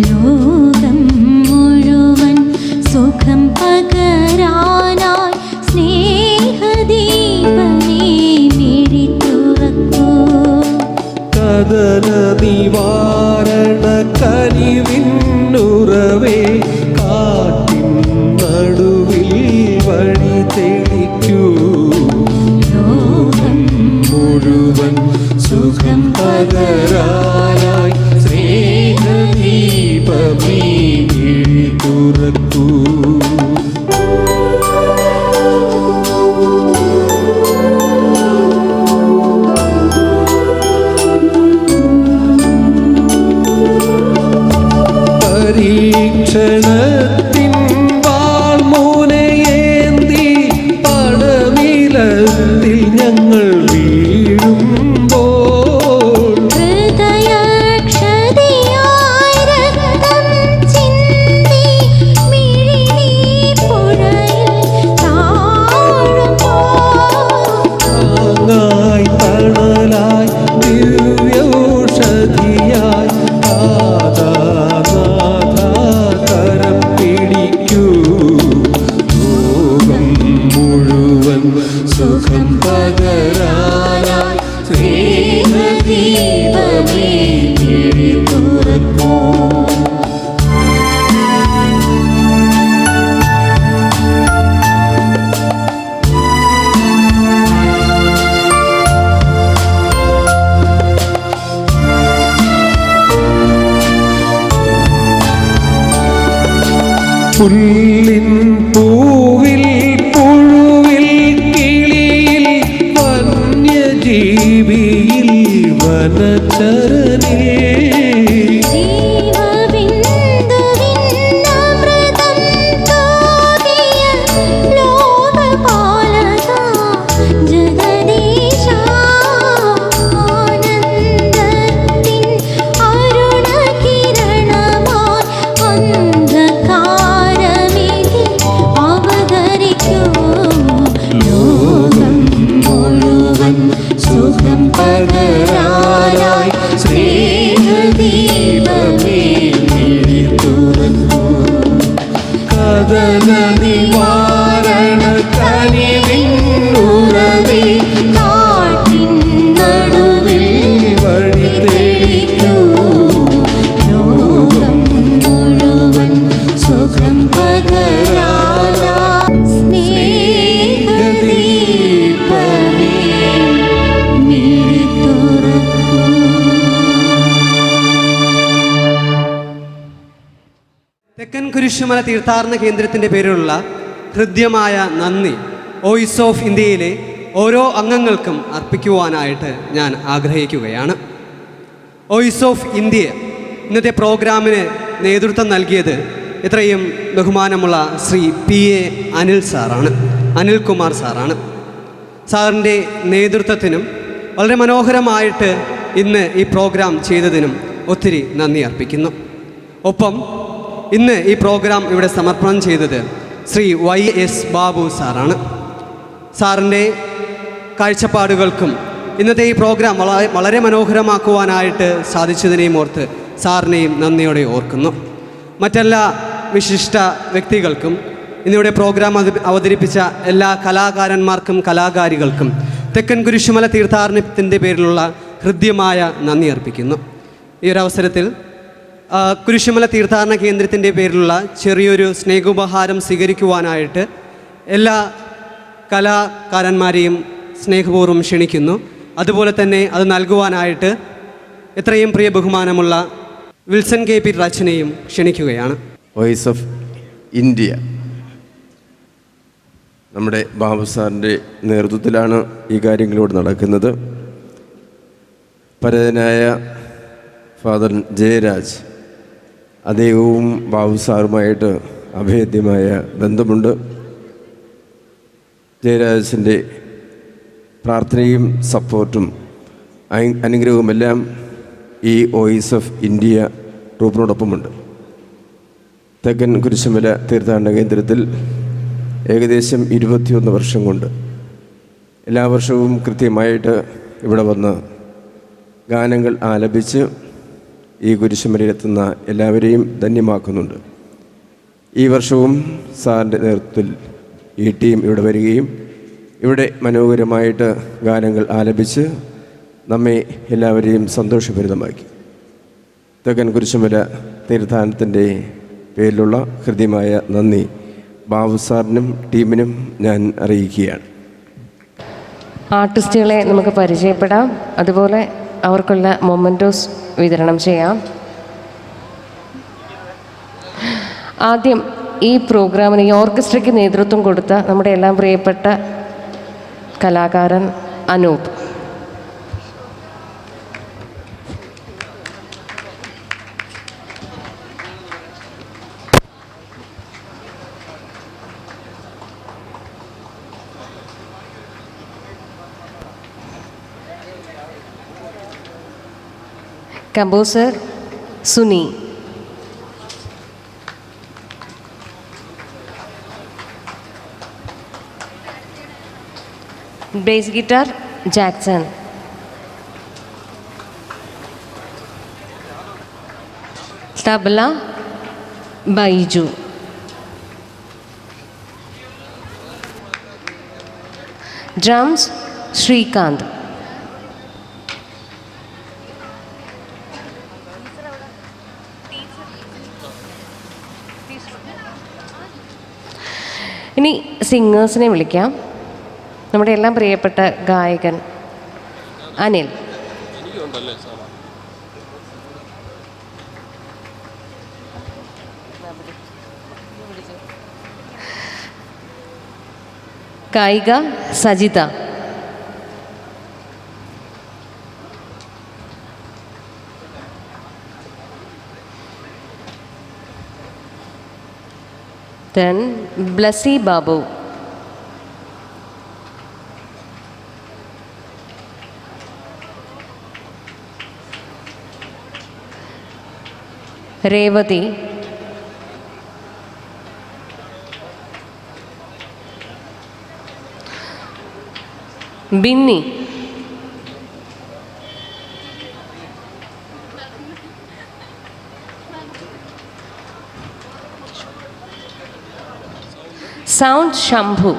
ലോകം മുഴുവൻ സുഖം പകരാനായി സ്നേഹദീപമേ മിഴി തുറക്കൂ. കദന നിവാരണ കനിവിന്നുറവേ കാറ്റിൻ നടുവിൽ വഴി തെളിക്കൂ. ലോകം മുഴുവൻ സുഖം പകരാനായി സ്നേഹദീപമേ മിഴി തുറക്കൂ. പരീക്ഷണത്തിൻ വാൾമുനയേന്തി പടനിലത്തിൽ ഞങ്ങൾ വീഴുമ്പോൾ ഹൃദയക്ഷതിയായി രക്തം ചിന്തി മിഴിനീർ പുഴയിൽ താഴുമ്പോൾ താങ്ങായി തണലായി ദിവ്യൗഷധിയായി കരം പിടിക്കൂ. ലോകം മുഴുവൻ സുഖം പകരാനായി സ്നേഹദീപമേ മിഴി തുറക്കൂ. പുല്ലിൻ പൂവിൽ പുഴുവിൽ കിളിയിൽ വന്യജീവിയിൽ വനചരനിൽ ജീവബിന്ദുവിന്നമൃതം തോന്നിയ ലോകപാലക ജഗദീശ ആനന്ദത്തിൻ അരുണകിരണമായി അന്ധകാരമിതിൽ അവതരിക്കൂ. ലോകം മുഴുവൻ സുഖം പകരാനായി സ്നേഹദീപമേ മിഴി തുറക്കൂ. കദന നിവാരണ കനിവിന്നുറവേ കാറ്റിൻ നടുവിൽ വഴി തെളിക്കൂ. ലോകം മുഴുവൻ സുഖം പകരാനായി സ്നേഹദീപമേ മിഴി തുറക്കൂ. തെക്കൻ കുരിശുമല തീർത്ഥാടന കേന്ദ്രത്തിൻ്റെ പേരിലുള്ള ഹൃദ്യമായ നന്ദി വോയിസ് ഓഫ് ഇന്ത്യയിലെ ഓരോ അംഗങ്ങൾക്കും അർപ്പിക്കുവാനായിട്ട് ഞാൻ ആഗ്രഹിക്കുകയാണ്. വോയിസ് ഓഫ് ഇന്ത്യ ഇന്നത്തെ പ്രോഗ്രാമിന് നേതൃത്വം നൽകിയത് ഇത്രയും ബഹുമാനമുള്ള ശ്രീ PA അനിൽ സാറാണ്, അനിൽകുമാർ സാറാണ്. സാറിൻ്റെ നേതൃത്വത്തിനും വളരെ മനോഹരമായിട്ട് ഇന്ന് ഈ പ്രോഗ്രാം ചെയ്തതിനും ഒത്തിരി നന്ദി അർപ്പിക്കുന്നു. ഒപ്പം ഇന്ന് ഈ പ്രോഗ്രാം ഇവിടെ സമർപ്പണം ചെയ്തത് ശ്രീ YS ബാബു സാറാണ്. സാറിൻ്റെ കാഴ്ചപ്പാടുകൾക്കും ഇന്നത്തെ ഈ പ്രോഗ്രാം വളരെ മനോഹരമാക്കുവാനായിട്ട് സാധിച്ചതിനെയും ഓർത്ത് സാറിനെയും നന്ദിയോടെ ഓർക്കുന്നു. മറ്റെല്ലാ വിശിഷ്ട വ്യക്തികൾക്കും ഇന്നിവിടെ പ്രോഗ്രാം അവതരിപ്പിച്ച എല്ലാ കലാകാരന്മാർക്കും കലാകാരികൾക്കും തെക്കൻ കുരിശുമല തീർത്ഥാടനത്തിൻ്റെ പേരിലുള്ള ഹൃദ്യമായ നന്ദി അർപ്പിക്കുന്നു. ഈ ഒരു അവസരത്തിൽ കുരിശുമല തീർത്ഥാടന കേന്ദ്രത്തിൻ്റെ പേരിലുള്ള ചെറിയൊരു സ്നേഹോപഹാരം സ്വീകരിക്കുവാനായിട്ട് എല്ലാ കലാകാരന്മാരെയും സ്നേഹപൂർവ്വം ക്ഷണിക്കുന്നു. അതുപോലെ തന്നെ അത് നൽകുവാനായിട്ട് എത്രയും പ്രിയ ബഹുമാനമുള്ള വിൽസൺ KP അച്ഛനെയും ക്ഷണിക്കുകയാണ്. വോയിസ് ഓഫ് ഇന്ത്യ നമ്മുടെ ബാബു സാറിൻ്റെ നേതൃത്വത്തിലാണ് ഈ കാര്യങ്ങളിലൂടെ നടക്കുന്നത്. പരേതനായ ഫാദർ ജയരാജ്, അദ്ദേഹവും ബാബു സാറുമായിട്ട് അഭേദ്യമായ ബന്ധമുണ്ട്. ജയരാജൻ്റെ പ്രാർത്ഥനയും സപ്പോർട്ടും അനുഗ്രഹവുമെല്ലാം ഈ വോയിസ് ഓഫ് ഇന്ത്യ ഗ്രൂപ്പിനോടൊപ്പമുണ്ട്. തെക്കൻ കുരിശുമല തീർത്ഥാടന കേന്ദ്രത്തിൽ ഏകദേശം 21 വർഷം കൊണ്ട് എല്ലാ വർഷവും കൃത്യമായിട്ട് ഇവിടെ വന്ന് ഗാനങ്ങൾ ആലപിച്ച് ഈ കുരിശുമലയിലെത്തുന്ന എല്ലാവരെയും ധന്യമാക്കുന്നുണ്ട്. ഈ വർഷവും സാറിൻ്റെ നേതൃത്വത്തിൽ ഈ ടീം ഇവിടെ വരികയും ഇവിടെ മനോഹരമായിട്ട് ഗാനങ്ങൾ ആലപിച്ച് നമ്മെ എല്ലാവരെയും സന്തോഷഭരിതമാക്കി. തെക്കൻ കുരിശുമല തീർത്ഥാടനത്തിൻ്റെ പേരിലുള്ള ഹൃദ്യമായ നന്ദി ബാബു സാറിനും ടീമിനും ഞാൻ അറിയിക്കുകയാണ്. ആർട്ടിസ്റ്റുകളെ നമുക്ക് പരിചയപ്പെടാം, അതുപോലെ അവർക്കുള്ള മൊമെൻറ്റോസ് വിതരണം ചെയ്യാം. ആദ്യം ഈ പ്രോഗ്രാമിന് ഈ ഓർക്കസ്ട്രയ്ക്ക് നേതൃത്വം കൊടുത്ത നമ്മുടെ എല്ലാം പ്രിയപ്പെട്ട കലാകാരൻ Anoop. Composer Suni. Bass guitar Jackson. Tabla Baiju. Drums Sreekanth. ഇനി സിംഗേഴ്സിനെ വിളിക്കാം. നമ്മുടെ എല്ലാം പ്രിയപ്പെട്ട ഗായകൻ അനിൽ. ഗായിക Sajitha. then Blessy Babu. Revathi. Binny. Sound Shambhu.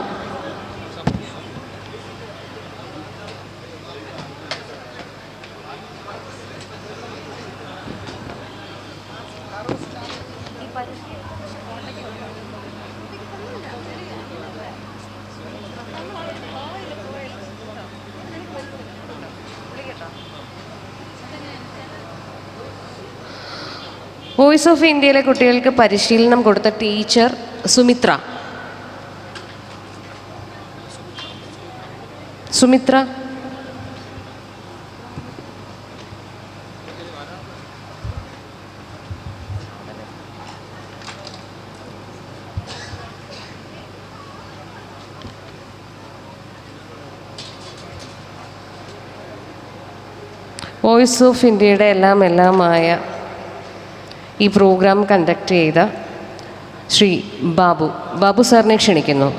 Voice of ഇന്ത്യയിലെ കുട്ടികൾക്ക് പരിശീലനം കൊടുത്ത teacher Sumithra. Sumithra. Voice of ഇന്ത്യയുടെ എല്ലാമായ ഈ പ്രോഗ്രാം കണ്ടക്ട് ചെയ്ത ശ്രീ ബാബു സാറിനെ ക്ഷണിക്കുന്നു.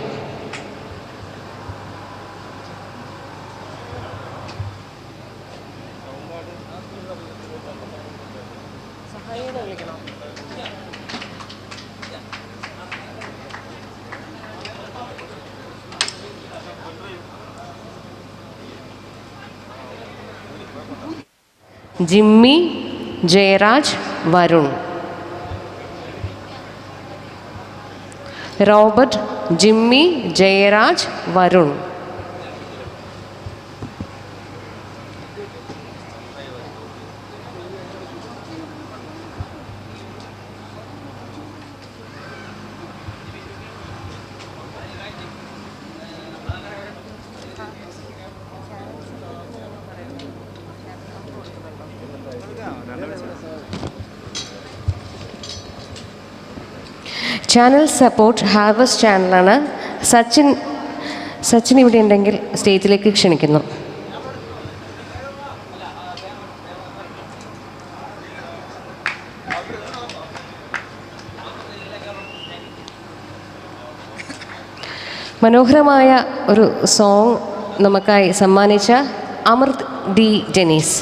Jimmy, Jayaraj, Varun. Robert, Jimmy, Jayaraj, Varun. Channel support harvest ചാനലാണ്. സച്ചിൻ ഇവിടെ ഉണ്ടെങ്കിൽ സ്റ്റേജിലേക്ക് ക്ഷണിക്കുന്നു. മനോഹരമായ ഒരു സോങ് നമുക്കായി സമ്മാനിച്ച അമൃത് ഡി ജെനീസ്.